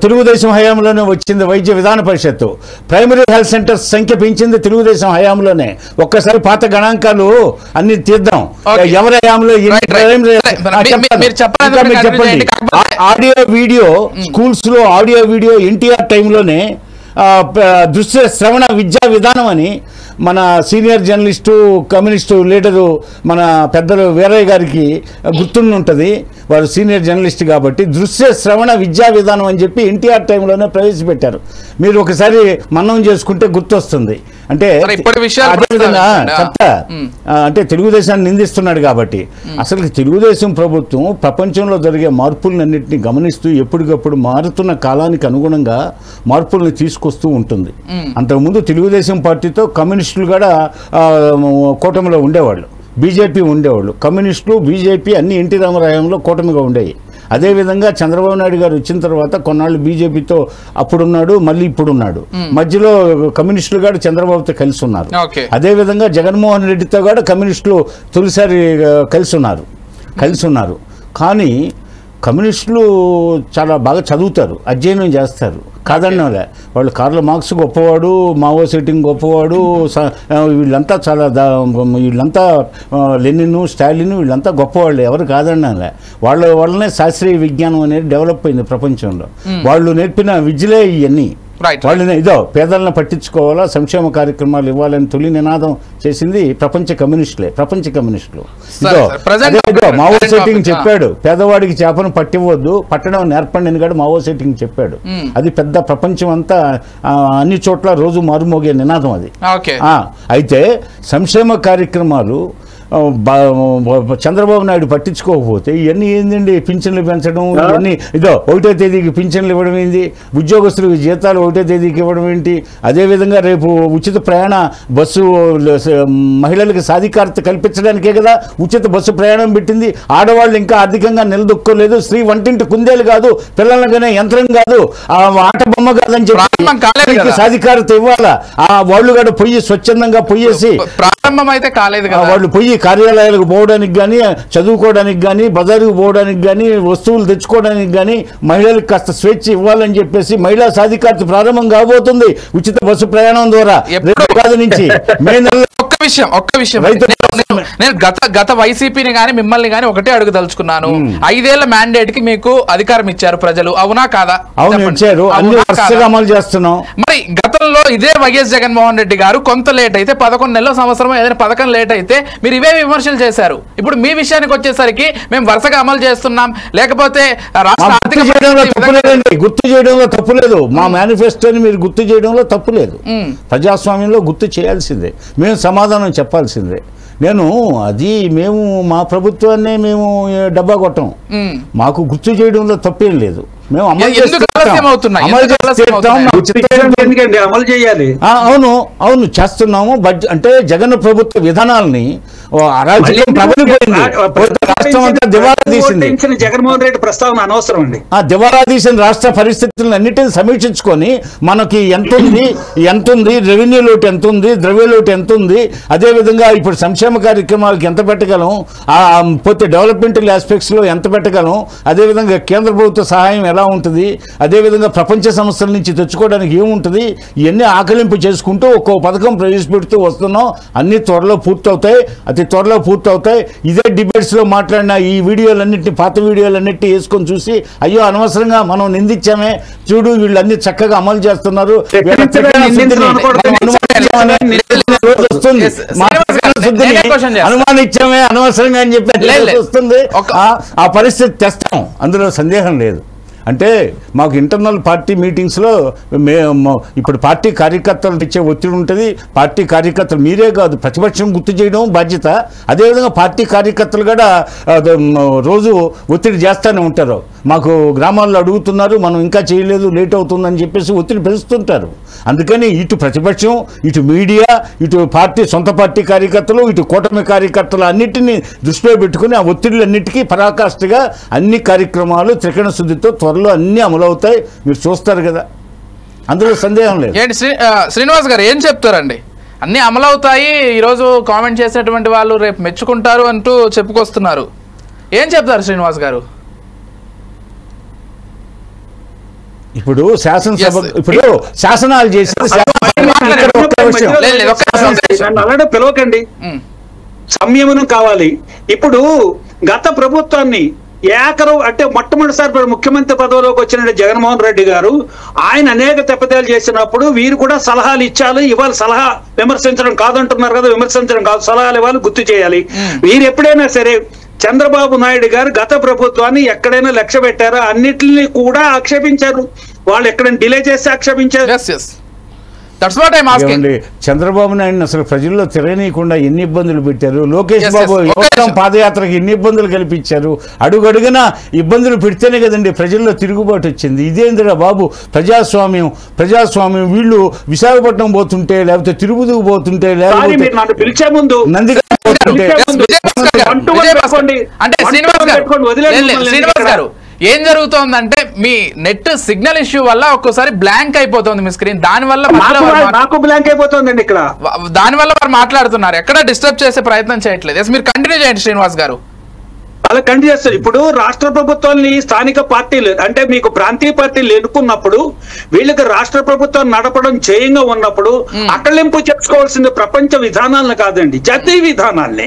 తెలుగుదేశం హయాంలోనే వచ్చింది. వైద్య విధాన పరిషత్తు ప్రైమరీ హెల్త్ సెంటర్స్ సంఖ్య పెంచింది తెలుగుదేశం హయాంలోనే. ఒక్కసారి పాత గణాంకాలు అన్ని తీద్దాం. ఎవరి హయాంలో చెప్పండి. ఆడియో వీడియో స్కూల్స్ లో ఆడియో వీడియో ఎన్టీఆర్ టైంలోనే దృశ్య శ్రవణ విద్యా విధానం అని మన సీనియర్ జర్నలిస్టు కమ్యూనిస్టు లీడరు మన పెద్దలు వీరయ్య గారికి గుర్తుంటుంది. వారు సీనియర్ జర్నలిస్ట్ కాబట్టి దృశ్య శ్రవణ విద్యా విధానం అని చెప్పి ఎన్టీఆర్ టైంలోనే ప్రవేశపెట్టారు. మీరు ఒకసారి మననం చేసుకుంటే గుర్తొస్తుంది. అంటే అదేవిధంగా చెప్తా, అంటే తెలుగుదేశాన్ని నిందిస్తున్నాడు కాబట్టి అసలు తెలుగుదేశం ప్రభుత్వం ప్రపంచంలో జరిగే మార్పులన్నింటినీ గమనిస్తూ ఎప్పటికప్పుడు మారుతున్న కాలానికి అనుగుణంగా మార్పుల్ని తీసుకొస్తూ ఉంటుంది. అంతకుముందు తెలుగుదేశం పార్టీతో కమ్యూనిస్టులు కూడా కూటమిలో ఉండేవాళ్ళు, బీజేపీ ఉండేవాళ్ళు. కమ్యూనిస్టులు బీజేపీ అన్ని ఎన్టీ రామారాయంలో కూటమిగా ఉండేవి. అదేవిధంగా చంద్రబాబు నాయుడు గారు వచ్చిన తర్వాత కొన్నాళ్ళు బీజేపీతో అప్పుడున్నాడు, మళ్ళీ ఇప్పుడున్నాడు. మధ్యలో కమ్యూనిస్టులు కూడా చంద్రబాబుతో కలిసి ఉన్నారు. అదేవిధంగా జగన్మోహన్ రెడ్డితో కూడా కమ్యూనిస్టులు తొలిసారి కలిసి ఉన్నారు. కానీ కమ్యూనిస్టులు చాలా బాగా చదువుతారు, అధ్యయనం చేస్తారు, కాదన్నలే. వాళ్ళు కార్ల మార్క్స్ గొప్పవాడు, మావో సెట్టింగ్ గొప్పవాడు, వీళ్ళంతా వీళ్ళంతా లెనిన్, స్టాలిన్ వీళ్ళంతా గొప్పవాళ్ళు, ఎవరు కాదన్నలే. వాళ్ళనే శాస్త్రీయ విజ్ఞానం అనేది డెవలప్ అయింది ప్రపంచంలో. వాళ్ళు నేర్పిన విద్యలే ఇవన్నీ. వాళ్ళని పేదలను పట్టించుకోవాలా, సంక్షేమ కార్యక్రమాలు ఇవ్వాలని తొలి నినాదం చేసింది ప్రపంచ కమ్యూనిస్టులే. మావో సెట్టింగ్ చెప్పాడు, పేదవాడికి చేపను పట్టివ్వద్దు, పట్టడం నేర్పండి అని కూడా మావో సెట్టింగ్ చెప్పాడు. అది పెద్ద ప్రపంచం అంతా అన్ని చోట్ల రోజు మారుమోగే నినాదం అది. అయితే సంక్షేమ కార్యక్రమాలు చంద్రబాబు నాయుడు పట్టించుకోకపోతే ఇవన్నీ ఏందండి? పింఛన్లు పెంచడం ఇవన్నీ, ఇదో 1వ తేదీకి పింఛన్లు ఇవ్వడం ఏంది, ఉద్యోగస్తులకు జీతాలు 1వ తేదీకి ఇవ్వడం ఏంటి, అదేవిధంగా రేపు ఉచిత ప్రయాణ బస్సు మహిళలకు సాధికారత కల్పించడానికే కదా ఉచిత బస్సు ప్రయాణం పెట్టింది. ఆడవాళ్ళు ఇంకా ఆర్థికంగా నిలదొక్కోలేదు. స్త్రీ వంటింటి కుందేలు కాదు, పిల్లలకనే యంత్రం కాదు, ఆట బొమ్మ కాదని చెప్పి సాధికారత ఇవ్వాలా. వాళ్ళు కూడా పొయ్యి స్వచ్ఛందంగా పొయ్యేసి ప్రారంభం అయితే కాలేదు కదా, వాళ్ళు పొయ్యి కార్యాలయాలకు పోవడానికి కానీ, చదువుకోవడానికి కానీ, బజారుకు పోవడానికి కానీ, వస్తువులు తెచ్చుకోవడానికి కానీ మహిళలకు కాస్త స్వేచ్ఛ ఇవ్వాలని చెప్పేసి మహిళా సాధికారత ప్రారంభం కాబోతుంది ఉచిత బస్సు ప్రయాణం ద్వారా రేపు నుంచి మే నెలలో. ఒక్క విషయం నేను గత వైసీపీని గాని మిమ్మల్ని గాని ఒకటే అడుగుదలుచుకున్నాను. 5 ఏళ్ల మ్యాండేట్ కి మీకు అధికారం ఇచ్చారు ప్రజలు, అవునా కాదా? అవును, ఇచ్చారు. అన్ని వర్షాలు అమలు చేస్తున్నాం. మరి గతంలో ఇదే వైఎస్ జగన్మోహన్ రెడ్డి గారు కొంత లేట్ అయితే 11 నెలల సంవత్సరం ఏదైనా పథకం లేట్ అయితే మీరు ఇవే విమర్శలు చేశారు. ఇప్పుడు మీ విషయానికి వచ్చేసరికి మేము వరుసగా అమలు చేస్తున్నాం, లేకపోతే రాష్ట్ర ఆర్థిక గుర్తు చేయడంలో తప్పులేదు. మా మేనిఫెస్టోని మీరు గుర్తు చేయడంలో తప్పులేదు. ప్రజాస్వామ్యంలో గుర్తు చేయాల్సిందే, మేము సమాధానం చెప్పాల్సిందే. మేము మా ప్రభుత్వాన్ని మేము డబ్బా కొట్టం. మాకు గుర్తు చేయడంలో తప్పేం లేదు. మేము అమలు చేయాలి. అవును చేస్తున్నాము. అంటే జగన్ ప్రభుత్వ విధానాలని అరాజకం ప్రబలిపోయింది, రాష్ట్రం అంతా దివాలా తీసింది. జగన్మోహన్ రెడ్డి ప్రస్తావన అనవసరం అండి. దివాలా తీసిన రాష్ట్ర పరిస్థితులను అన్నిటిని సమీక్షించుకొని మనకి ఎంత ఉంది, రెవెన్యూ లోటు ఎంత ఉంది, ద్రవ్య లోటు ఎంత ఉంది, అదేవిధంగా ఇప్పుడు సంక్షేమ కార్యక్రమాలకు ఎంత పెట్టగలం, పోతే డెవలప్మెంటల్ ఆస్పెక్ట్స్ లో ఎంత పెట్టగలం, అదేవిధంగా కేంద్ర ప్రభుత్వ సహాయం ఎలా ఉంటుంది, అదేవిధంగా ప్రపంచ సంస్థల నుంచి తెచ్చుకోవడానికి ఏముంటుంది, ఇవన్నీ ఆకలింపు చేసుకుంటూ ఒక్కో పథకం ప్రవేశపెడుతూ వస్తున్నాం. అన్ని త్వరలో పూర్తవుతాయి, అతి త్వరలో పూర్తవుతాయి. ఇదే డిబేట్స్ లో మాట్లాడిన ఈ వీడియోలన్నింటినీ, పాత వీడియోలన్నింటినీ వేసుకొని చూసి అయ్యో అనవసరంగా మనం నిందించామే, చూడు వీళ్ళన్నీ చక్కగా అమలు చేస్తున్నారు, అనుమానించామే అనవసరంగా అని చెప్పి వస్తుంది. ఆ పరిస్థితి తెస్తాం, అందులో సందేహం లేదు. అంటే మాకు ఇంటర్నల్ పార్టీ మీటింగ్స్లో ఇప్పుడు పార్టీ కార్యకర్తలకు ఇచ్చే ఒత్తిడి ఉంటుంది. పార్టీ కార్యకర్తలు మీరే కాదు, ప్రతిపక్షం గుర్తు చేయడం బాధ్యత. అదేవిధంగా పార్టీ కార్యకర్తలు కూడా రోజు ఒత్తిడి చేస్తూనే ఉంటారు. మాకు గ్రామాల్లో అడుగుతున్నారు, మనం ఇంకా చేయలేదు, లేట్ అవుతుందని చెప్పేసి ఒత్తిడి పెంచుతుంటారు. అందుకని ఇటు ప్రతిపక్షం, ఇటు మీడియా, ఇటు సొంత పార్టీ కార్యకర్తలు, ఇటు కూటమి కార్యకర్తలు అన్నింటినీ దృష్టిలో పెట్టుకుని ఆ ఒత్తిడిలన్నిటికీ పరాకాష్ఠగా అన్ని కార్యక్రమాలు త్రికరణ శుద్ధితో త్వరలో అన్ని అమలవుతాయి. మీరు చూస్తారు కదా, అందులో సందేహం లేదు. శ్రీనివాస్ గారు ఏం చెప్తారండి? అన్ని అమలవుతాయి, ఈరోజు కామెంట్ చేసినటువంటి వాళ్ళు రేపు మెచ్చుకుంటారు అంటూ చెప్పుకొస్తున్నారు. ఏం చెప్తారు శ్రీనివాస్ గారు? ఇప్పుడు శాసనాలు చేసి పిలవకండి, సంయమనం కావాలి. ఇప్పుడు గత ప్రభుత్వాన్ని అంటే మొట్టమొదటిసారి ముఖ్యమంత్రి పదవిలోకి వచ్చిన జగన్మోహన్ రెడ్డి గారు ఆయన అనేక తప్పిదాలు చేసినప్పుడు వీరు కూడా సలహాలు ఇచ్చాలి. ఇవాళ సలహా విమర్శించడం కాదంటున్నారు కదా, విమర్శించడం కాదు, సలహాలు ఇవ్వాలి, గుర్తు చేయాలి. వీరు ఎప్పుడైనా సరే చంద్రబాబు నాయుడు గారు గత ప్రభుత్వాన్ని ఎక్కడైనా లక్ష్య పెట్టారో అన్నిటిని కూడా ఆక్షేపించారు. వాళ్ళు ఎక్కడైనా డిలే చేసి ఆక్షేపించారు. చంద్రబాబు నాయుడు అసలు ప్రజల్లో తిరగనీయకుండా ఎన్ని ఇబ్బందులు పెట్టారు. లోకేష్ బాబు పాదయాత్రకి ఎన్ని ఇబ్బందులు కల్పించారు. అడుగడుగునా ఇబ్బందులు పెడితేనే కదండి ప్రజల్లో తిరుగుబాటు వచ్చింది. ఇదేందిరా బాబు ప్రజాస్వామ్యం వీళ్ళు విశాఖపట్నం పోతుంటే, లేకపోతే తిరుపతికి పోతుంటే, లేకపోతే పిలిచే ముందు శ్రీనివాస్ గారు ఏం జరుగుతోందంటే మీ నెట్ సిగ్నల్ ఇష్యూ వల్ల ఒక్కోసారి బ్లాంక్ అయిపోతుంది మీ స్క్రీన్. దానివల్ల నాకు బ్లాంక్ అయిపోతుందండి ఇక్కడ. దానివల్ల వారు మాట్లాడుతున్నారు, ఎక్కడ డిస్టర్బ్ చేసే ప్రయత్నం చేయట్లేదు. మీరు కంటిన్యూ చేయండి శ్రీనివాస్ గారు. అలా కంటిన్యూ చేస్తారు. ఇప్పుడు రాష్ట్ర ప్రభుత్వాన్ని స్థానిక పార్టీలు అంటే మీకు ప్రాంతీయ పార్టీలు ఎన్నుకున్నప్పుడు వీళ్ళకి రాష్ట్ర ప్రభుత్వం నడపడం చేయంగా ఉన్నప్పుడు అకలింపు చేసుకోవాల్సింది ప్రపంచ విధానాలను కాదండి, జాతీయ విధానాల్ని.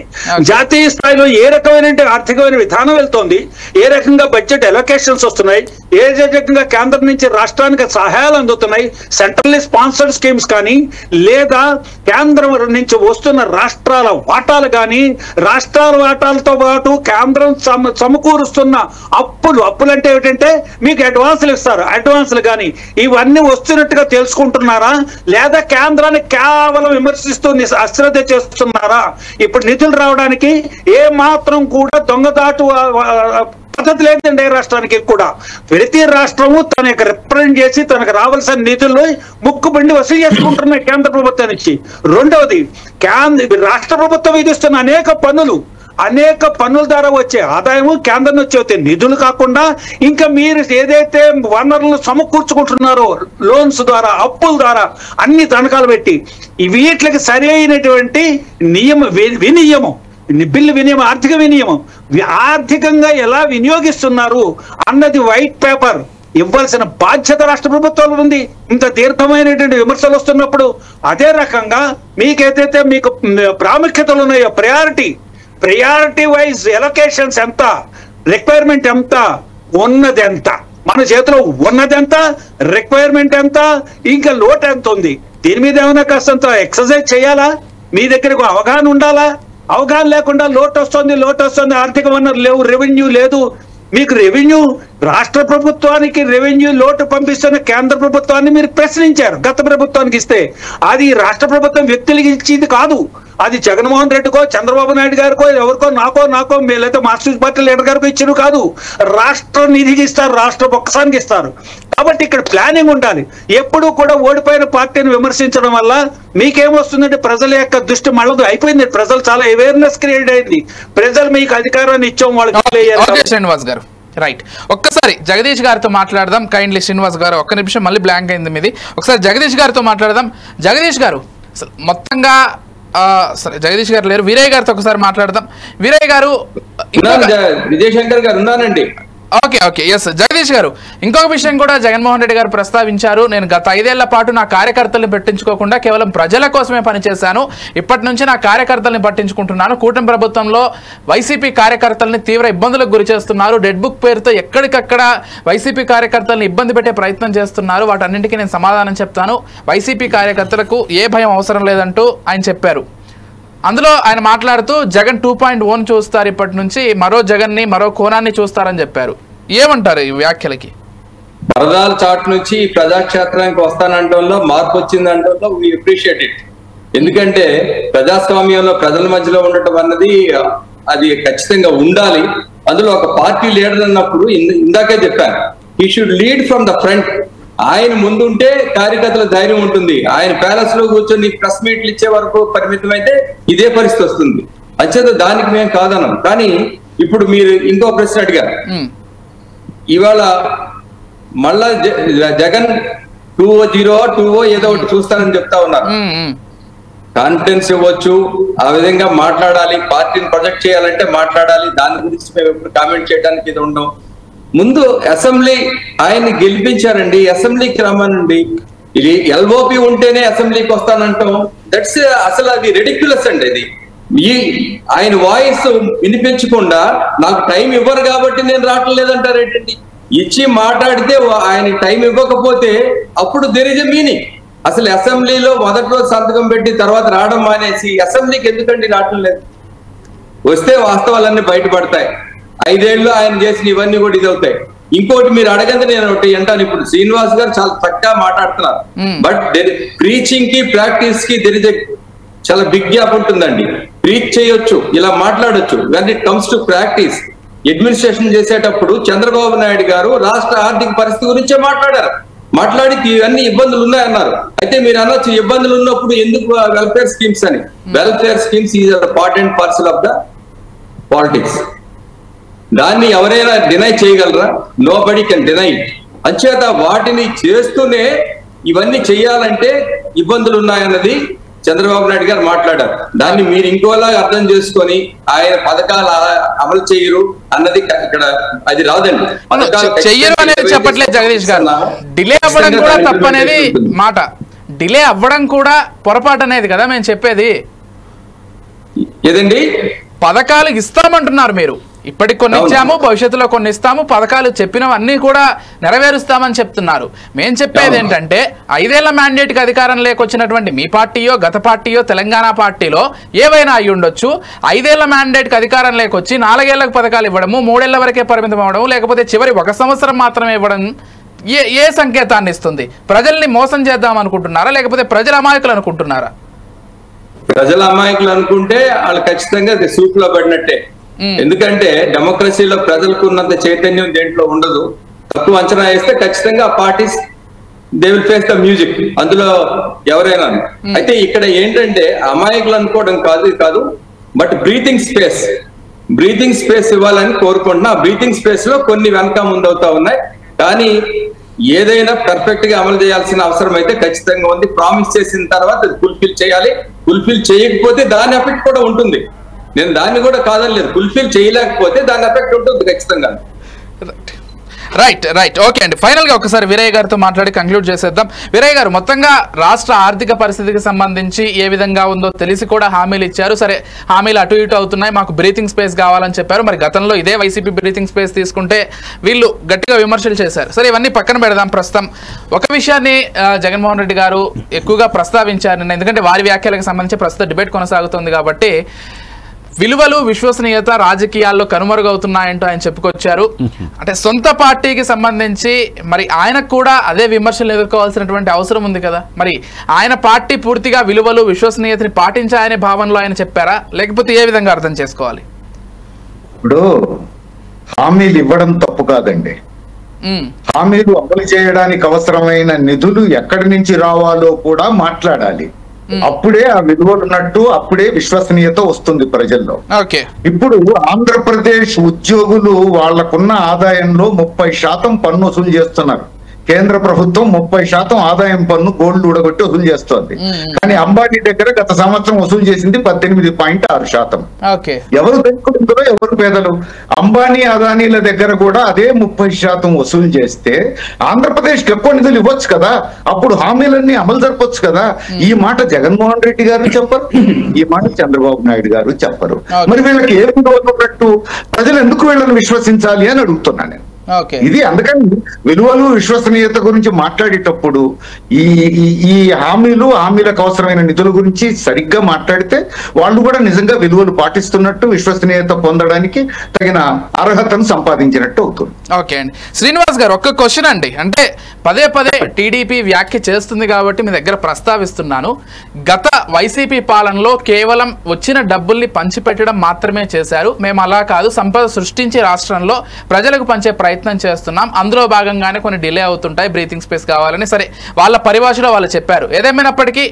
జాతీయ స్థాయిలో ఏ రకమైన ఆర్థికమైన విధానం వెళ్తోంది, ఏ రకంగా బడ్జెట్ ఎలొకేషన్స్ వస్తున్నాయి, ఏ రకంగా కేంద్రం నుంచి రాష్ట్రానికి సహాయాలు అందుతున్నాయి, సెంట్రల్లీ స్పాన్సర్డ్ స్కీమ్స్ కానీ, లేదా కేంద్రం నుంచి వస్తున్న రాష్ట్రాల వాటాలు కానీ, రాష్ట్రాల వాటాలతో పాటు కేంద్రం సమకూరుస్తున్న అప్పులు అంటే ఏమిటంటే మీకు అడ్వాన్సులు ఇస్తారు, అడ్వాన్సులు కానీ ఇవన్నీ వస్తున్నట్టుగా తెలుసుకుంటున్నారా, లేదా కేంద్రాన్ని కేవలం విమర్శిస్తూ అశ్రద్ధ చేస్తున్నారా? ఇప్పుడు నిధులు రావడానికి ఏ మాత్రం కూడా దొంగదాటు పద్ధతి లేదండి. ఏ రాష్ట్రానికి కూడా ప్రతి రాష్ట్రము తన యొక్క రిప్రజెంట్ చేసి తనకు రావాల్సిన నిధులు ముక్కుబండి వసూలు చేసుకుంటున్నాయి కేంద్ర ప్రభుత్వం నుంచి. రెండవది రాష్ట్ర ప్రభుత్వం విధిస్తున్న అనేక పన్నుల ద్వారా వచ్చే ఆదాయము కేంద్రం నుంచి వచ్చే నిధులు కాకుండా ఇంకా మీరు ఏదైతే వనరులను సమకూర్చుకుంటున్నారో లోన్స్ ద్వారా, అప్పుల ద్వారా అన్ని తనఖాలు పెట్టి వీటికి సరి అయినటువంటి వినియమం, ఆర్థిక వినియమం, ఆర్థికంగా ఎలా వినియోగిస్తున్నారు అన్నది వైట్ పేపర్ ఇవ్వాల్సిన బాధ్యత రాష్ట్ర ప్రభుత్వాలు ఉంది. ఇంత తీర్థమైనటువంటి విమర్శలు వస్తున్నప్పుడు అదే రకంగా మీకేదైతే మీకు ప్రాముఖ్యతలు ఉన్నాయో ప్రయారిటీ వైజ్ ఎలొకేషన్స్ ఎంత, రిక్వైర్మెంట్ ఎంత, ఉన్నది ఎంత, మన చేతిలో ఉన్నది ఎంత, రిక్వైర్మెంట్ ఎంత, ఇంకా లోటు ఎంత ఉంది, దీని మీద ఏమైనా కాస్తంత ఎక్సర్సైజ్ చేయాలా? మీ దగ్గరకు అవగాహన ఉండాలా? అవగాహన లేకుండా లోటు వస్తుంది, ఆర్థిక వనరులు లేవు, రెవెన్యూ లేదు. మీకు రెవెన్యూ, రాష్ట్ర ప్రభుత్వానికి రెవెన్యూ లోటు పంపిస్తున్న కేంద్ర ప్రభుత్వాన్ని మీరు ప్రశ్నించారు. గత ప్రభుత్వానికి ఇస్తే అది రాష్ట్ర ప్రభుత్వం వ్యక్తులకి ఇచ్చింది కాదు, అది జగన్మోహన్ రెడ్డికో, చంద్రబాబు నాయుడు గారికో, ఎవరికో, నాకో లేదా మార్క్సిస్ట్ పార్టీ లీడర్ గారికో ఇచ్చిన కాదు, రాష్ట్ర నిధికి ఇస్తారు, రాష్ట్ర బొక్కసానికి ఇస్తారు. కాబట్టి ఇక్కడ ప్లానింగ్ ఉండాలి. ఎప్పుడు కూడా ఓడిపోయిన పార్టీని విమర్శించడం వల్ల మీకేమొస్తుందంటే ప్రజల యొక్క దృష్టి మళ్ళీ అయిపోయింది. ప్రజలు చాలా అవేర్నెస్ క్రియేట్ అయింది. ప్రజలు మీకు అధికారాన్ని ఇచ్చాం వాళ్ళకి. శ్రీనివాస్ గారు రైట్, ఒక్కసారి జగదీష్ గారితో మాట్లాడదాం. కైండ్లీ శ్రీనివాస్ గారు ఒక్క నిమిషం, మళ్ళీ బ్లాంక్ అయింది మీది. ఒకసారి జగదీష్ గారితో మాట్లాడదాం. జగదీష్ గారు అసలు మొత్తంగా సరే, జగదీష్ గారు లేరు, వీరయ్య గారితో ఒకసారి మాట్లాడదాం. వీరయ్య గారు, విజయశంకర్ గారు ఉన్నానండి. ఓకే ఎస్ జగదీష్ గారు, ఇంకొక విషయం కూడా జగన్మోహన్ రెడ్డి గారు ప్రస్తావించారు. నేను గత 5 ఏళ్ల పాటు నా కార్యకర్తలను పట్టించుకోకుండా కేవలం ప్రజల కోసమే పనిచేశాను, ఇప్పటి నుంచి నా కార్యకర్తల్ని పట్టించుకుంటున్నాను. కూటమి ప్రభుత్వంలో వైసీపీ కార్యకర్తల్ని తీవ్ర ఇబ్బందులకు గురి చేస్తున్నారు, డెడ్ బుక్ పేరుతో ఎక్కడికక్కడ వైసీపీ కార్యకర్తలను ఇబ్బంది పెట్టే ప్రయత్నం చేస్తున్నారు, వాటన్నింటికీ నేను సమాధానం చెప్తాను, వైసీపీ కార్యకర్తలకు ఏ భయం అవసరం లేదంటూ ఆయన చెప్పారు. అందులో ఆయన మాట్లాడుతూ జగన్ 2.1 చూస్తారు, ఇప్పటి నుంచి మరో జగన్ని, మరో కోణాన్ని చూస్తారని చెప్పారు. ఏమంటారు ఈ వ్యాఖ్యలకి? వరదాల చాట్ నుంచి ప్రజాక్షేత్రానికి వస్తానంటంలో మార్పు వచ్చిందంటంలో వీ అప్రిషియేట్ ఇట్. ఎందుకంటే ప్రజాస్వామ్యంలో ప్రజల మధ్యలో ఉండటం అన్నది అది ఖచ్చితంగా ఉండాలి. అందులో ఒక పార్టీ లీడర్ అన్నప్పుడు ఇందాకే చెప్పాను, he should lead from the front. ఆయన ముందుంటే కార్యకర్తల ధైర్యం ఉంటుంది. ఆయన ప్యాలెస్ లో కూర్చొని ప్రెస్ మీట్లు ఇచ్చే వరకు పరిమితం అయితే ఇదే పరిస్థితి వస్తుంది. అంచేత దానికి మేము కాదన్నాం. కానీ ఇప్పుడు మీరు ఇంకో ప్రశ్న అడిగారు. ఇవాళ మళ్ళా జగన్ 2.0 ఏదో ఒకటి చూస్తానని చెప్తా ఉన్నారు. కాన్ఫిడెన్స్ ఇవ్వచ్చు, ఆ విధంగా మాట్లాడాలి, పార్టీని ప్రొజెక్ట్ చేయాలంటే మాట్లాడాలి. దాని గురించి మేము ఎప్పుడు కామెంట్ చేయడానికి ఇది ఉండవు. ముందు అసెంబ్లీ ఆయన్ని గెలిపించారండి, అసెంబ్లీకి రమ్మనండి. ఇది ఎల్ఓపి ఉంటేనే అసెంబ్లీకి వస్తానంటాం, దట్స్ అసలు అది రెడిక్యులస్ అండి. ఇది ఆయన వాయిస్ వినిపించకుండా నాకు టైం ఇవ్వరు కాబట్టి నేను రావటం లేదంటారు ఏంటండి? ఇచ్చి మాట్లాడితే ఆయన టైం ఇవ్వకపోతే అప్పుడు దెర్ ఇస్ ఎ మీనింగ్. అసలు అసెంబ్లీలో మొదటి రోజు సంతకం పెట్టి తర్వాత రావడం మానేసి అసెంబ్లీకి ఎందుకండి రావటం లేదు? వస్తే వాస్తవాలన్నీ బయటపడతాయి. 5 ఏళ్ళు ఆయన చేసిన ఇవన్నీ కూడా ఇది అవుతాయి. ఇంకోటి మీరు అడగండి, నేను ఒకటి అంటాను. ఇప్పుడు శ్రీనివాస్ గారు చాలా చక్కగా మాట్లాడుతున్నారు, బట్ ప్రీచింగ్ కి ప్రాక్టీస్ కి దెర్ ఇస్ ఎ చాలా బిగ్ గ్యాప్ ఉంటుందండి. ప్రీచ్ చేయొచ్చు, ఇలా మాట్లాడొచ్చు, when it comes to practice administration చేసేటప్పుడు చంద్రబాబు నాయుడు గారు రాష్ట్ర ఆర్థిక పరిస్థితి గురించే మాట్లాడి ఇవన్నీ ఇబ్బందులు ఉన్నాయన్నారు. అయితే మీరు అనొచ్చు, ఇబ్బందులు ఉన్నప్పుడు ఎందుకు వెల్ఫేర్ స్కీమ్స్ అని. Welfare schemes is part and parcel of the politics. దాన్ని ఎవరైనా డినై చేయగలరా? Nobody can deny it. అంచేత వాటిని చేస్తూనే ఇవన్నీ చేయాలంటే ఇబ్బందులు ఉన్నాయన్నది చంద్రబాబు నాయుడు గారు మాట్లాడారు. దాన్ని మీరు ఇంకోలా అర్థం చేసుకొని ఆయన పథకాలు అమలు చేయరు అన్నది ఇక్కడ అది రాదండి. చెయ్యరు అనేది చెప్పట్లేదు జగదీష్ గారు. డిలే అవ్వడం కూడా తప్పనేది మాట. డిలే అవ్వడం కూడా పొరపాటు అనేది కదా మేము చెప్పేది. ఏదండి? పథకాలు ఇస్తామంటున్నారు మీరు, ఇప్పటికి కొన్ని ఇచ్చాము, భవిష్యత్తులో కొన్ని ఇస్తాము, పథకాలు చెప్పినవన్నీ కూడా నెరవేరుస్తామని చెప్తున్నారు. మేము చెప్పేది ఏంటంటే 5 ఏళ్ల మ్యాండేట్కి అధికారం లేకొచ్చినటువంటి మీ పార్టీయో గత పార్టీయో తెలంగాణ పార్టీలో ఏవైనా అయి ఉండొచ్చు. 5 ఏళ్ల మ్యాండేట్కి అధికారం లేకొచ్చి 4 ఏళ్లకు పథకాలు ఇవ్వడము, 3 ఏళ్ల వరకే పరిమితం అవ్వడం, లేకపోతే చివరి 1 సంవత్సరం మాత్రమే ఇవ్వడం ఏ సంకేతాన్ని ఇస్తుంది? ప్రజల్ని మోసం చేద్దాం అనుకుంటున్నారా, లేకపోతే ప్రజల అమాయకులు అనుకుంటున్నారా? ప్రజల అమాయకులు అనుకుంటే వాళ్ళు ఖచ్చితంగా సూపులో పడినట్టే. ఎందుకంటే డెమోక్రసీలో ప్రజలకు ఉన్నంత చైతన్యం దేంట్లో ఉండదు. తక్కువ అంచనా వేస్తే ఖచ్చితంగా parties they will face the music, అందులో ఎవరైనా. అయితే ఇక్కడ ఏంటంటే అమాయకులు అనుకోవడం కాదు, బట్ బ్రీతింగ్ స్పేస్ ఇవ్వాలని కోరుకుంటున్నా. బ్రీతింగ్ స్పేస్ లో కొన్ని వెనక ముందవుతా ఉన్నాయి, కానీ ఏదైనా పర్ఫెక్ట్ గా అమలు చేయాల్సిన అవసరం అయితే ఖచ్చితంగా ఉంది. ప్రామిస్ చేసిన తర్వాత ఫుల్ఫిల్ చేయాలి. ఫుల్ఫిల్ చేయకపోతే దాని ఎఫెక్ట్ కూడా ఉంటుంది. నేను దాన్ని కూడా కాదనలేదు, ఫుల్ఫిల్ చేయలేకపోతే దాని ఎఫెక్ట్ ఉంటుంది ఖచ్చితంగా. రైట్ ఓకే అండి. ఫైనల్ గా ఒకసారి వీరయ్య గారితో మాట్లాడి కంక్లూడ్ చేసేద్దాం. వీరయ్య గారు, మొత్తంగా రాష్ట్ర ఆర్థిక పరిస్థితికి సంబంధించి ఏ విధంగా ఉందో తెలిసి కూడా హామీలు ఇచ్చారు. సరే, హామీలు అటు ఇటు అవుతున్నాయి, మాకు బ్రీతింగ్ స్పేస్ కావాలని చెప్పారు. మరి గతంలో ఇదే వైసీపీ బ్రీతింగ్ స్పేస్ తీసుకుంటే వీళ్ళు గట్టిగా విమర్శలు చేశారు. సరే, ఇవన్నీ పక్కన పెడదాం. ప్రస్తుతం ఒక విషయాన్ని జగన్మోహన్ రెడ్డి గారు ఎక్కువగా ప్రస్తావించారు, ఎందుకంటే వారి వ్యాఖ్యలకు సంబంధించి ప్రస్తుత డిబేట్ కొనసాగుతోంది కాబట్టి. విలువలు, విశ్వసనీయత రాజకీయాల్లో కనుమరుగవుతున్నాయంటూ ఆయన చెప్పుకొచ్చారు. అంటే సొంత పార్టీకి సంబంధించి మరి ఆయనకు కూడా అదే విమర్శలు ఎదుర్కోవాల్సినటువంటి అవసరం ఉంది కదా. మరి ఆయన పార్టీ పూర్తిగా విలువలు, విశ్వసనీయతని పాటించాయనే భావనలో ఆయన చెప్పారా, లేకపోతే ఏ విధంగా అర్థం చేసుకోవాలి? ఇప్పుడు హామీలు ఇవ్వడం తప్పు కాదండి. హామీలు అమలు చేయడానికి అవసరమైన నిధులు ఎక్కడి నుంచి రావాలో కూడా మాట్లాడాలి. అప్పుడే ఆ విలువలు ఉన్నట్టు, అప్పుడే విశ్వసనీయత వస్తుంది ప్రజల్లో. ఇప్పుడు ఆంధ్రప్రదేశ్ ఉద్యోగులు వాళ్లకున్న ఆదాయంలో 30% పన్ను వసూలు చేస్తున్నారు. కేంద్ర ప్రభుత్వం 30% ఆదాయం పన్ను గోల్డ్ ఊడగొట్టి వసూలు చేస్తోంది. కానీ అంబానీ దగ్గర గత సంవత్సరం వసూలు చేసింది 18.6%. ఎవరు ధనికులు, ఎవరు పేదలు? అంబానీ, అదానీల దగ్గర కూడా అదే 30% వసూలు చేస్తే ఆంధ్రప్రదేశ్ కి ఎక్కువ నిధులు ఇవ్వచ్చు కదా, అప్పుడు హామీలన్నీ అమలు జరపొచ్చు కదా. ఈ మాట జగన్మోహన్ రెడ్డి గారు చెప్పరు, ఈ మాట చంద్రబాబు నాయుడు గారు చెప్పరు. మరి వీళ్ళకి ఏ విలువలు ఉన్నట్టు, ప్రజలు ఎందుకు వీళ్ళని విశ్వసించాలి అని అడుగుతున్నా నేను. ఇది అందుకని విలువలు, విశ్వసనీయత గురించి మాట్లాడేటప్పుడు ఈ హామీలకు అవసరమైన నిధుల గురించి సరిగ్గా మాట్లాడితే వాళ్ళు కూడా నిజంగా విలువలు పాటిస్తున్నట్టు, విశ్వసనీయత పొందడానికి తగిన అర్హతను సంపాదించినట్టు అవుతుంది. ఓకే అండి. శ్రీనివాస్ గారు, ఒక్క క్వశ్చన్ అండి. అంటే పదే టీడీపీ వ్యాఖ్య చేస్తుంది కాబట్టి మీ దగ్గర ప్రస్తావిస్తున్నాను. గత వైసీపీ పాలనలో కేవలం వచ్చిన డబ్బుల్ని పంచిపెట్టడం మాత్రమే చేశారు. మేము అలా కాదు, సంపద సృష్టించి రాష్ట్రంలో ప్రజలకు పంచే ప్రయత్నం చేస్తున్నాం. అందులో భాగంగానే కొన్ని డిలే అవుతుంటాయి, బ్రీతింగ్ స్పేస్ కావాలని. సరే, వాళ్ళ పరిభాషలో వాళ్ళు చెప్పారు. ఏదేమైనప్పటికీ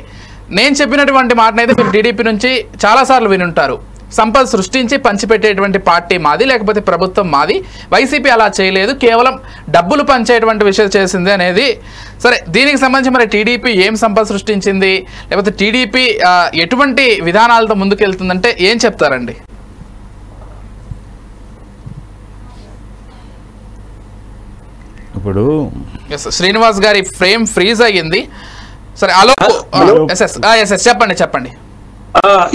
నేను చెప్పినటువంటి మాటనైతే మీరు టీడీపీ నుంచి చాలాసార్లు వినుంటారు. సంపద సృష్టించి పంచిపెట్టేటువంటి పార్టీ మాది, లేకపోతే ప్రభుత్వం మాది. వైసీపీ అలా చేయలేదు, కేవలం డబ్బులు పంచేటువంటి విషయం చేసింది అనేది. సరే, దీనికి సంబంధించి మరి టీడీపీ ఏం సంపద సృష్టించింది, లేకపోతే టీడీపీ ఎటువంటి విధానాలతో ముందుకెళ్తుందంటే ఏం చెప్తారండి? ఇప్పుడు శ్రీనివాస్ గారి ఫ్రేమ్ ఫ్రీజ్ అయ్యింది. సరే, చెప్పండి.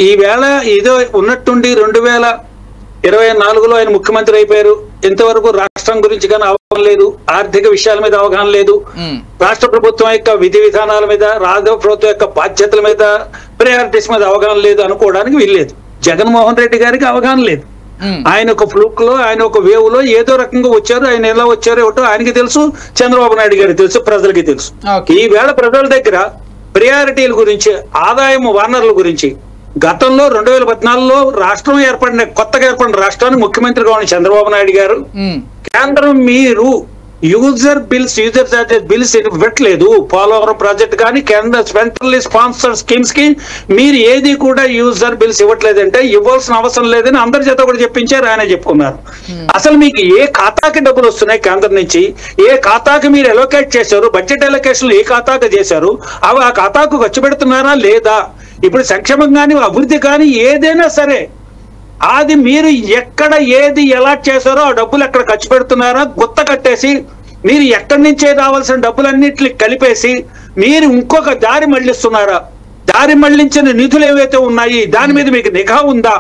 ఈ వేళ ఏదో ఉన్నట్టుండి 2024లో ఆయన ముఖ్యమంత్రి అయిపోయారు. ఇంతవరకు రాష్ట్రం గురించి కానీ అవగాహన లేదు, ఆర్థిక విషయాల మీద అవగాహన లేదు, రాష్ట్ర ప్రభుత్వం యొక్క విధి విధానాల మీద, రాష్ట్ర ప్రభుత్వం యొక్క బాధ్యతల మీద, ప్రయారిటీస్ మీద అవగాహన లేదు అనుకోవడానికి వీల్లేదు. జగన్మోహన్ రెడ్డి గారికి అవగాహన లేదు. ఆయన ఒక ఫ్లూక్ లో, ఆయన ఒక వేవ్ లో ఏదో రకంగా వచ్చారు. ఆయన ఎలా వచ్చారో ఏమిటో ఆయనకి తెలుసు, చంద్రబాబు నాయుడు గారికి తెలుసు, ప్రజలకి తెలుసు. ఈ వేళ ప్రజల దగ్గర ప్రయారిటీల గురించి, ఆదాయం వనరుల గురించి, గతంలో 2014లో రాష్ట్రం కొత్తగా ఏర్పడిన రాష్ట్రానికి ముఖ్యమంత్రిగా ఉన్న చంద్రబాబు నాయుడు గారు కేంద్రం మీరు యూజర్ చార్జెస్ బిల్స్ ఇవ్వట్లేదు, పోలవరం ప్రాజెక్ట్ కానీ కేంద్ర సెంట్రల్లీ స్పాన్సర్డ్ స్కీమ్స్ కి మీరు ఏది కూడా యూజర్ బిల్స్ ఇవ్వట్లేదంటే ఇవ్వాల్సిన అవసరం లేదని అందరి చేత కూడా చెప్పించారు, ఆయన చెప్పుకున్నారు. అసలు మీకు ఏ ఖాతాకి డబ్బులు వస్తున్నాయి కేంద్రం నుంచి, ఏ ఖాతాకి మీరు ఎలోకేట్ చేశారు, బడ్జెట్ ఎలోకేషన్ ఏ ఖాతాకి చేశారు, అవి ఆ ఖాతాకు ఖర్చు పెడుతున్నారా లేదా? ఇప్పుడు సంక్షేమం కానీ అభివృద్ధి కానీ ఏదైనా సరే అది మీరు ఎక్కడ ఏది ఎలా చేశారో ఆ డబ్బులు ఎక్కడ ఖర్చు పెడుతున్నారా గుత్త కట్టేసి, మీరు ఎక్కడి నుంచే రావాల్సిన డబ్బులన్నింటినీ కలిపేసి మీరు ఇంకొక దారి మళ్లిస్తున్నారా? దారి మళ్లించిన నిధులు ఏవైతే ఉన్నాయి దాని మీద మీకు నిఘా ఉందా?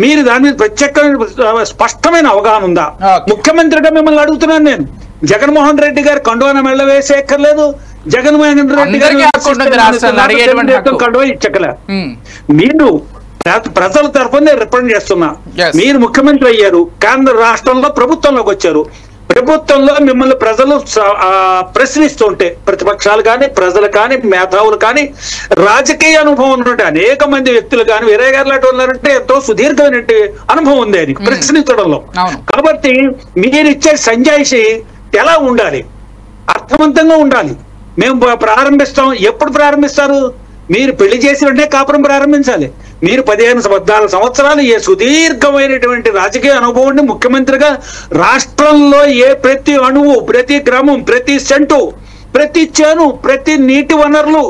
మీరు దాని మీద ప్రత్యేకమైన స్పష్టమైన అవగాహన ఉందా? ముఖ్యమంత్రిగా మిమ్మల్ని అడుగుతున్నాను నేను. జగన్మోహన్ రెడ్డి గారు కండువాన మెళ్ళ వేసేయక్కర్లేదు, జగన్మోహన్ రెడ్డి గారు కండువా ఇచ్చక్కలే. మీరు ప్రజల తరఫున రిప్రజెంట్ చేస్తున్నా. మీరు ముఖ్యమంత్రి అయ్యారు, కేంద్ర రాష్ట్రంలో ప్రభుత్వంలోకి వచ్చారు. ప్రభుత్వంలో మిమ్మల్ని ప్రజలు ప్రశ్నిస్తుంటే, ప్రతిపక్షాలు కానీ, ప్రజలు కానీ, మేధావులు కానీ, రాజకీయ అనుభవం ఉన్నట్టు అనేక మంది వ్యక్తులు కానీ, వీరయ్య గారు లాంటి ఉన్నారంటే ఎంతో సుదీర్ఘమైన అనుభవం ఉంది ఆయనకి ప్రశ్నించడంలో. కాబట్టి మీరు ఇచ్చే సంజాయిషి ఎలా ఉండాలి? అర్థవంతంగా ఉండాలి. మేము ప్రారంభిస్తాం. ఎప్పుడు ప్రారంభిస్తారు? మీరు పెళ్లి చేసి వెంటనే కాపురం ప్రారంభించాలి. మీరు 15-14 సంవత్సరాలు ఏ సుదీర్ఘమైనటువంటి రాజకీయ అనుభవాన్ని ముఖ్యమంత్రిగా రాష్ట్రంలో ప్రతి అణువు, ప్రతి గ్రామం, ప్రతి సెంటు, ప్రతి చేను, ప్రతి నీటి వనరులు,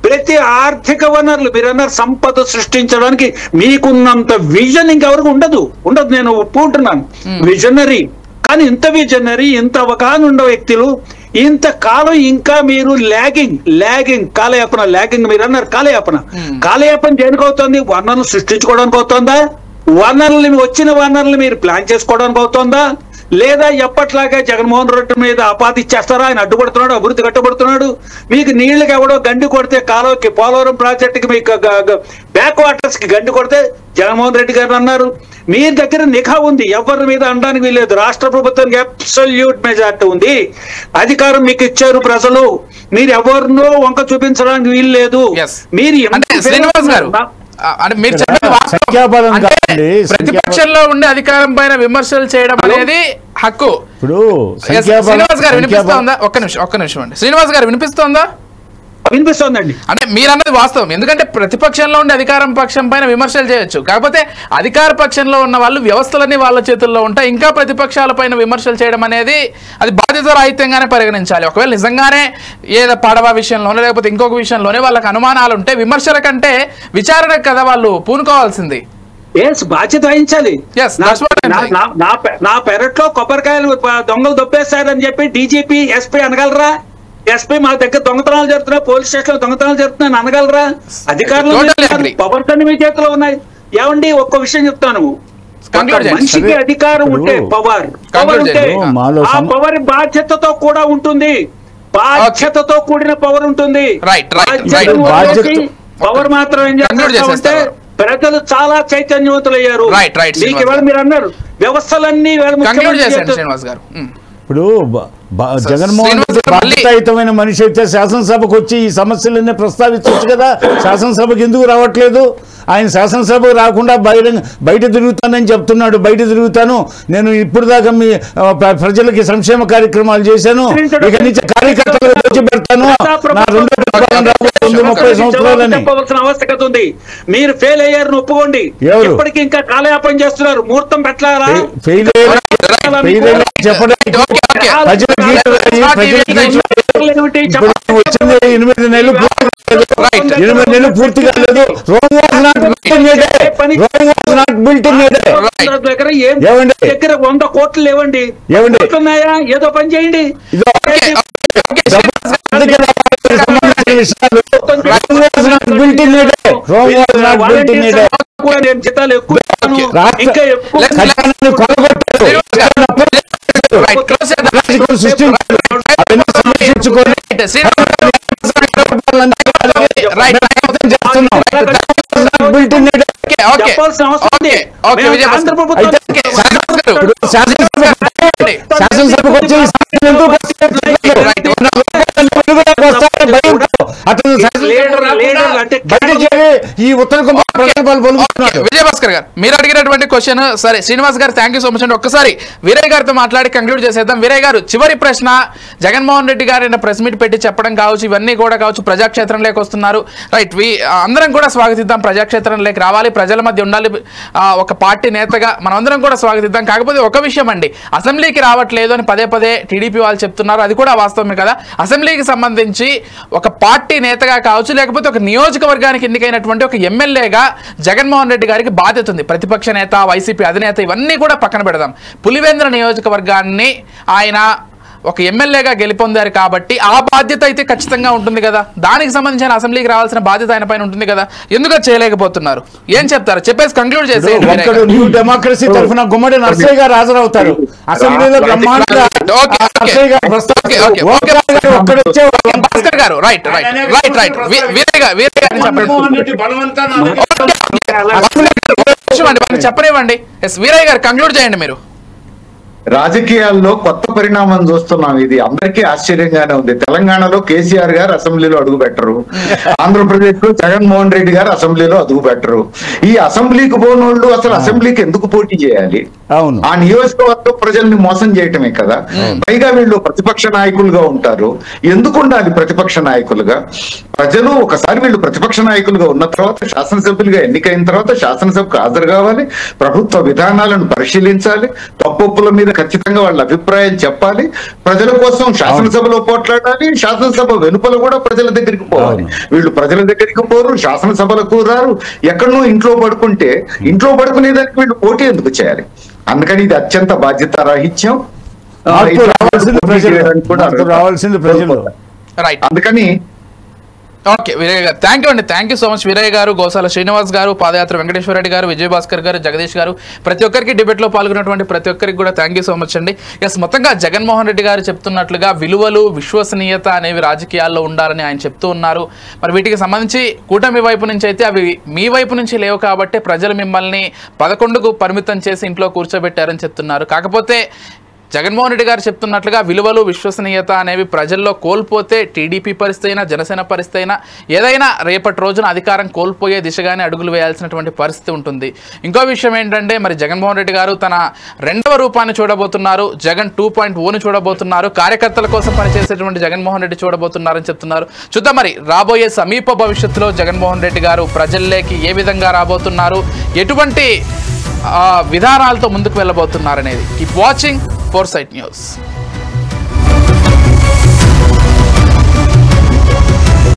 ప్రతి ఆర్థిక వనరులు, మీరన్నారు సంపద సృష్టించడానికి మీకున్నంత విజన్ ఇంకెవరికి ఉండదు. నేను ఒప్పుకుంటున్నాను, విజనరీ. కానీ ఇంత విజనరీ, ఇంత అవగాహన ఉన్న వ్యక్తులు ఇంతకాలం ఇంకా మీరు లాగింగ్ కాలయాపన మీరు అన్నారు. కాలయాపన దేనికి అవుతుంది? వనరులు సృష్టించుకోవడానికి అవుతుందా? వచ్చిన వనరులు మీరు ప్లాన్ చేసుకోవడానికి అవుతుందా? లేదా ఎప్పట్లాగా జగన్మోహన్ రెడ్డి మీద ఆపాతి ఇచ్చేస్తారా? ఆయన అడ్డుపడుతున్నాడు, అభివృద్ధి కట్టబడుతున్నాడు. మీకు నీళ్లకు ఎవడో గండి కొడితే, కాలువకి పోలవరం ప్రాజెక్టుకి మీకు బ్యాక్ వాటర్స్ కి గండి కొడితే జగన్మోహన్ రెడ్డి గారు అన్నారు. మీ దగ్గర నిఘా ఉంది, ఎవరి మీద అనడానికి వీల్లేదు. రాష్ట్ర ప్రభుత్వానికి అబ్సల్యూట్ మెజార్టీ ఉంది, అధికారం మీకు ఇచ్చారు ప్రజలు. మీరు ఎవరినో వంక చూపించడానికి వీలు లేదు. మీరు శ్రీనివాస్ గారు, మీరు ప్రతిపక్షంలో ఉండే అధికారం పైన విమర్శలు చేయడం అనేది హక్కు. ఇప్పుడు శ్రీనివాస్ గారు వినిపిస్తోందా? ఒక్క నిమిషం అండి. శ్రీనివాస్ గారు వినిపిస్తోందా? వినిపిస్తోందండి. అంటే మీరు అన్నది వాస్తవం. ఎందుకంటే ప్రతిపక్షంలో ఉండే అధికారం పక్షం పైన విమర్శలు చేయొచ్చు, కాకపోతే అధికార పక్షంలో ఉన్న వాళ్ళు వ్యవస్థలన్నీ వాళ్ళ చేతుల్లో ఉంటాయి. ఇంకా ప్రతిపక్షాల పైన విమర్శలు చేయడం అనేది అది బాధ్యత రాహిత్యంగానే పరిగణించాలి. ఒకవేళ నిజంగానే ఏదో పడవ విషయంలోనే లేకపోతే ఇంకొక విషయంలోనే వాళ్ళకి అనుమానాలు ఉంటే విమర్శల కంటే విచారణకు కదా వాళ్ళు పూనుకోవాల్సింది. బాధ్యత వహించాలి. నా పెరట్లో కొబ్బరికాయలు దొంగలు దొబ్బేశారని చెప్పి డీజీపీ, ఎస్పీ అనగలరా? ఎస్పీ మా దగ్గర దొంగతనాలు జరుగుతున్నాయి, పోలీస్ స్టేషన్ లో దొంగతనాలు జరుగుతున్నాయి అనగలరా? అధికారులు పవర్స్ అన్ని మీ చేతిలో ఉన్నాయి. ఏమండి, ఒక్క విషయం చెప్తాను. మనిషికి అధికారం ఉంటే పవర్ ఉంటే ఆ పవర్ బాధ్యతతో కూడా ఉంటుంది. బాధ్యతతో కూడిన పవర్ ఉంటుంది. పవర్ మాత్రం ఏం చేస్తామంటే ప్రజలు చాలా చైతన్యవంతులయ్యారు. మీకు ఇవాళ మీరు అన్నారు వ్యవస్థలన్నీ ఇప్పుడు జగన్మోహన్ రెడ్డి బాధ్యతాయుతమైన మనిషి అయితే శాసనసభకు వచ్చి ఈ సమస్యలన్నీ ప్రస్తావించవచ్చు కదా. శాసనసభకు ఎందుకు రావట్లేదు? ఆయన శాసనసభకు రాకుండా బయట తిరుగుతానని చెప్తున్నాడు. బయట తిరుగుతాను, నేను ఇప్పుడు దాకా మీ ప్రజలకి సంక్షేమ కార్యక్రమాలు చేశాను, ఇక నుంచి కార్యకర్తలు వచ్చి పెడతాను, నా 30 సంవత్సరాలని. ఆవశ్యకత ఉంది. మీరు ఫెయిల్ అయ్యారు ఒప్పుకోండి. ఇప్పటికీ ఇంకా కాలయాపన చేస్తున్నారు. ముహూర్తం పెట్టారా? ఫెయిల్ చెప్పడానికి వచ్చింది 8 నెలలు పూర్తి కాలేదు. దగ్గర 100 కోట్లు లేవండి. ఉన్నాయా? ఏదో పని చేయండి. జీతాలు ఎక్కువ ఈ ఉత్తర విజయభాస్కర్ గారు మీరు అడిగినటువంటి క్వశ్చన్ సరే. శ్రీనివాస్ గారు థ్యాంక్ యూ సో మచ్ అండి. ఒక్కసారి వీరయ్య గారితో మాట్లాడి కంక్లూడ్ చేసేద్దాం. వీరయ్య గారు, చివరి ప్రశ్న. జగన్మోహన్ రెడ్డి గారు ప్రెస్ మీట్ పెట్టి చెప్పడం కావచ్చు, ఇవన్నీ కూడా కావచ్చు, ప్రజాక్షేత్రంలోకి వస్తున్నారు. రైట్, అందరం కూడా స్వాగతిద్దాం. ప్రజాక్షేత్రంలోకి రావాలి, ప్రజల మధ్య ఉండాలి. ఒక పార్టీ నేతగా మనమందరం కూడా స్వాగతిద్దాం. కాకపోతే ఒక విషయం అండి, అసెంబ్లీకి రావట్లేదు అని పదే టీడీపీ వాళ్ళు చెప్తున్నారు. అది కూడా వాస్తవమే కదా. అసెంబ్లీకి సంబంధించి ఒక పార్టీ నేతగా కావచ్చు, లేకపోతే ఒక నియోజకవర్గానికి ఎన్నికైనటువంటి ఒక ఎమ్మెల్యేగా జగన్మోహన్ రెడ్డి గారికి బాధ్యత ఉంది. ప్రతిపక్ష నేత, వైసీపీ అధినేత, ఇవన్నీ కూడా పక్కన పెడదాం. పులివెందుల నియోజకవర్గాన్ని ఆయన ఒక ఎమ్మెల్యేగా గెలుపొందారు కాబట్టి ఆ బాధ్యత అయితే ఖచ్చితంగా ఉంటుంది కదా, దానికి సంబంధించిన అసెంబ్లీకి రావాల్సిన బాధ్యత ఆయన పైన ఉంటుంది కదా, ఎందుకు చేయలేకపోతున్నారు? ఏం చెప్తారు చెప్పేసి కంక్లూడ్ చేసి న్యూ డెమోక్రసీ తరఫున గుమ్మడి నర్సయ్య గారు హాజరవుతారు అసెంబ్లీలో. భాస్కర్ గారు రైట్ రైట్ రైట్ రైట్ చెప్పనివ్వండి. ఎస్ వీరయ్య గారు కంక్లూడ్ చేయండి మీరు. రాజకీయాల్లో కొత్త పరిణామం చూస్తున్నాం. ఇది అందరికీ ఆశ్చర్యంగానే ఉంది. తెలంగాణలో కేసీఆర్ గారు అసెంబ్లీలో అడుగు పెట్టరు, ఆంధ్రప్రదేశ్ లో జగన్మోహన్ రెడ్డి గారు అసెంబ్లీలో అడుగు పెట్టరు. ఈ అసెంబ్లీకి పోనోళ్ళు అసలు అసెంబ్లీకి ఎందుకు పోటీ చేయాలి? అవును, ఆ నియోజకవర్గ ప్రజల్ని మోసం చేయటమే కదా. పైగా వీళ్ళు ప్రతిపక్ష నాయకులుగా ఉంటారు. ఎందుకు ఉండాలి ప్రతిపక్ష నాయకులుగా? ప్రజలు ఒకసారి వీళ్ళు ప్రతిపక్ష నాయకులుగా ఉన్న తర్వాత శాసనసభ్యులుగా ఎన్నికైన తర్వాత శాసనసభకు హాజరు కావాలి, ప్రభుత్వ విధానాలను పరిశీలించాలి, తప్పుల మీద ఖచ్చితంగా వాళ్ళ అభిప్రాయం చెప్పాలి, ప్రజల కోసం శాసనసభలో పోట్లాడాలి, శాసనసభ వెలుపల కూడా ప్రజల దగ్గరికి పోవాలి. వీళ్ళు ప్రజల దగ్గరికి పోరు, శాసనసభలకు రారు, ఎక్కడనో ఇంట్లో పడుకుంటే ఇంట్లో పడుకునేదానికి వీళ్ళు పోటీ ఎందుకు చేయాలి? అందుకని ఇది అత్యంత బాధ్యత రాహిత్యం. రావాల్సింది ప్రజలు. అందుకని ఓకే వీరయ్య గారు థ్యాంక్ యూ అండి, thank you so much. Veeraiah గారు, గోసాల శ్రీనివాస్ గారు, పాదయాత్ర వెంకటేశ్వర రెడ్డి గారు, విజయభాస్కర్ గారు, జగదీష్ గారు, ప్రతి ఒక్కరికి డిబేట్లో పాల్గొన్నటువంటి ప్రతి ఒక్కరికి కూడా థ్యాంక్ యూ సో మచ్ అండి. ఎస్ మొత్తంగా జగన్మోహన్ రెడ్డి గారు చెప్తున్నట్లుగా విలువలు విశ్వసనీయత అనేవి రాజకీయాల్లో ఉండాలని ఆయన చెప్తూ ఉన్నారు. మరి వీటికి సంబంధించి కూటమి వైపు నుంచి అయితే అవి మీ వైపు నుంచి లేవు కాబట్టి ప్రజలు మిమ్మల్ని 11కు పరిమితం చేసి ఇంట్లో కూర్చోబెట్టారని చెప్తున్నారు. కాకపోతే జగన్మోహన్ రెడ్డి గారు చెప్తున్నట్లుగా విలువలు విశ్వసనీయత అనేవి ప్రజల్లో కోల్పోతే టీడీపీ పరిస్థితి అయినా జనసేన పరిస్థితి అయినా ఏదైనా రేపటి రోజున అధికారం కోల్పోయే దిశగానే అడుగులు వేయాల్సినటువంటి పరిస్థితి ఉంటుంది. ఇంకో విషయం ఏంటంటే మరి జగన్మోహన్ రెడ్డి గారు తన 2వ రూపాన్ని చూడబోతున్నారు, జగన్ 2.0ని చూడబోతున్నారు, కార్యకర్తల కోసం పనిచేసేటువంటి జగన్మోహన్ రెడ్డి చూడబోతున్నారని చెప్తున్నారు. చూద్దాం మరి రాబోయే సమీప భవిష్యత్తులో జగన్మోహన్ రెడ్డి గారు ప్రజల్లోకి ఏ విధంగా రాబోతున్నారు, ఎటువంటి విధానాలతో ముందుకు వెళ్ళబోతున్నారనేది. Keep watching Foresight news.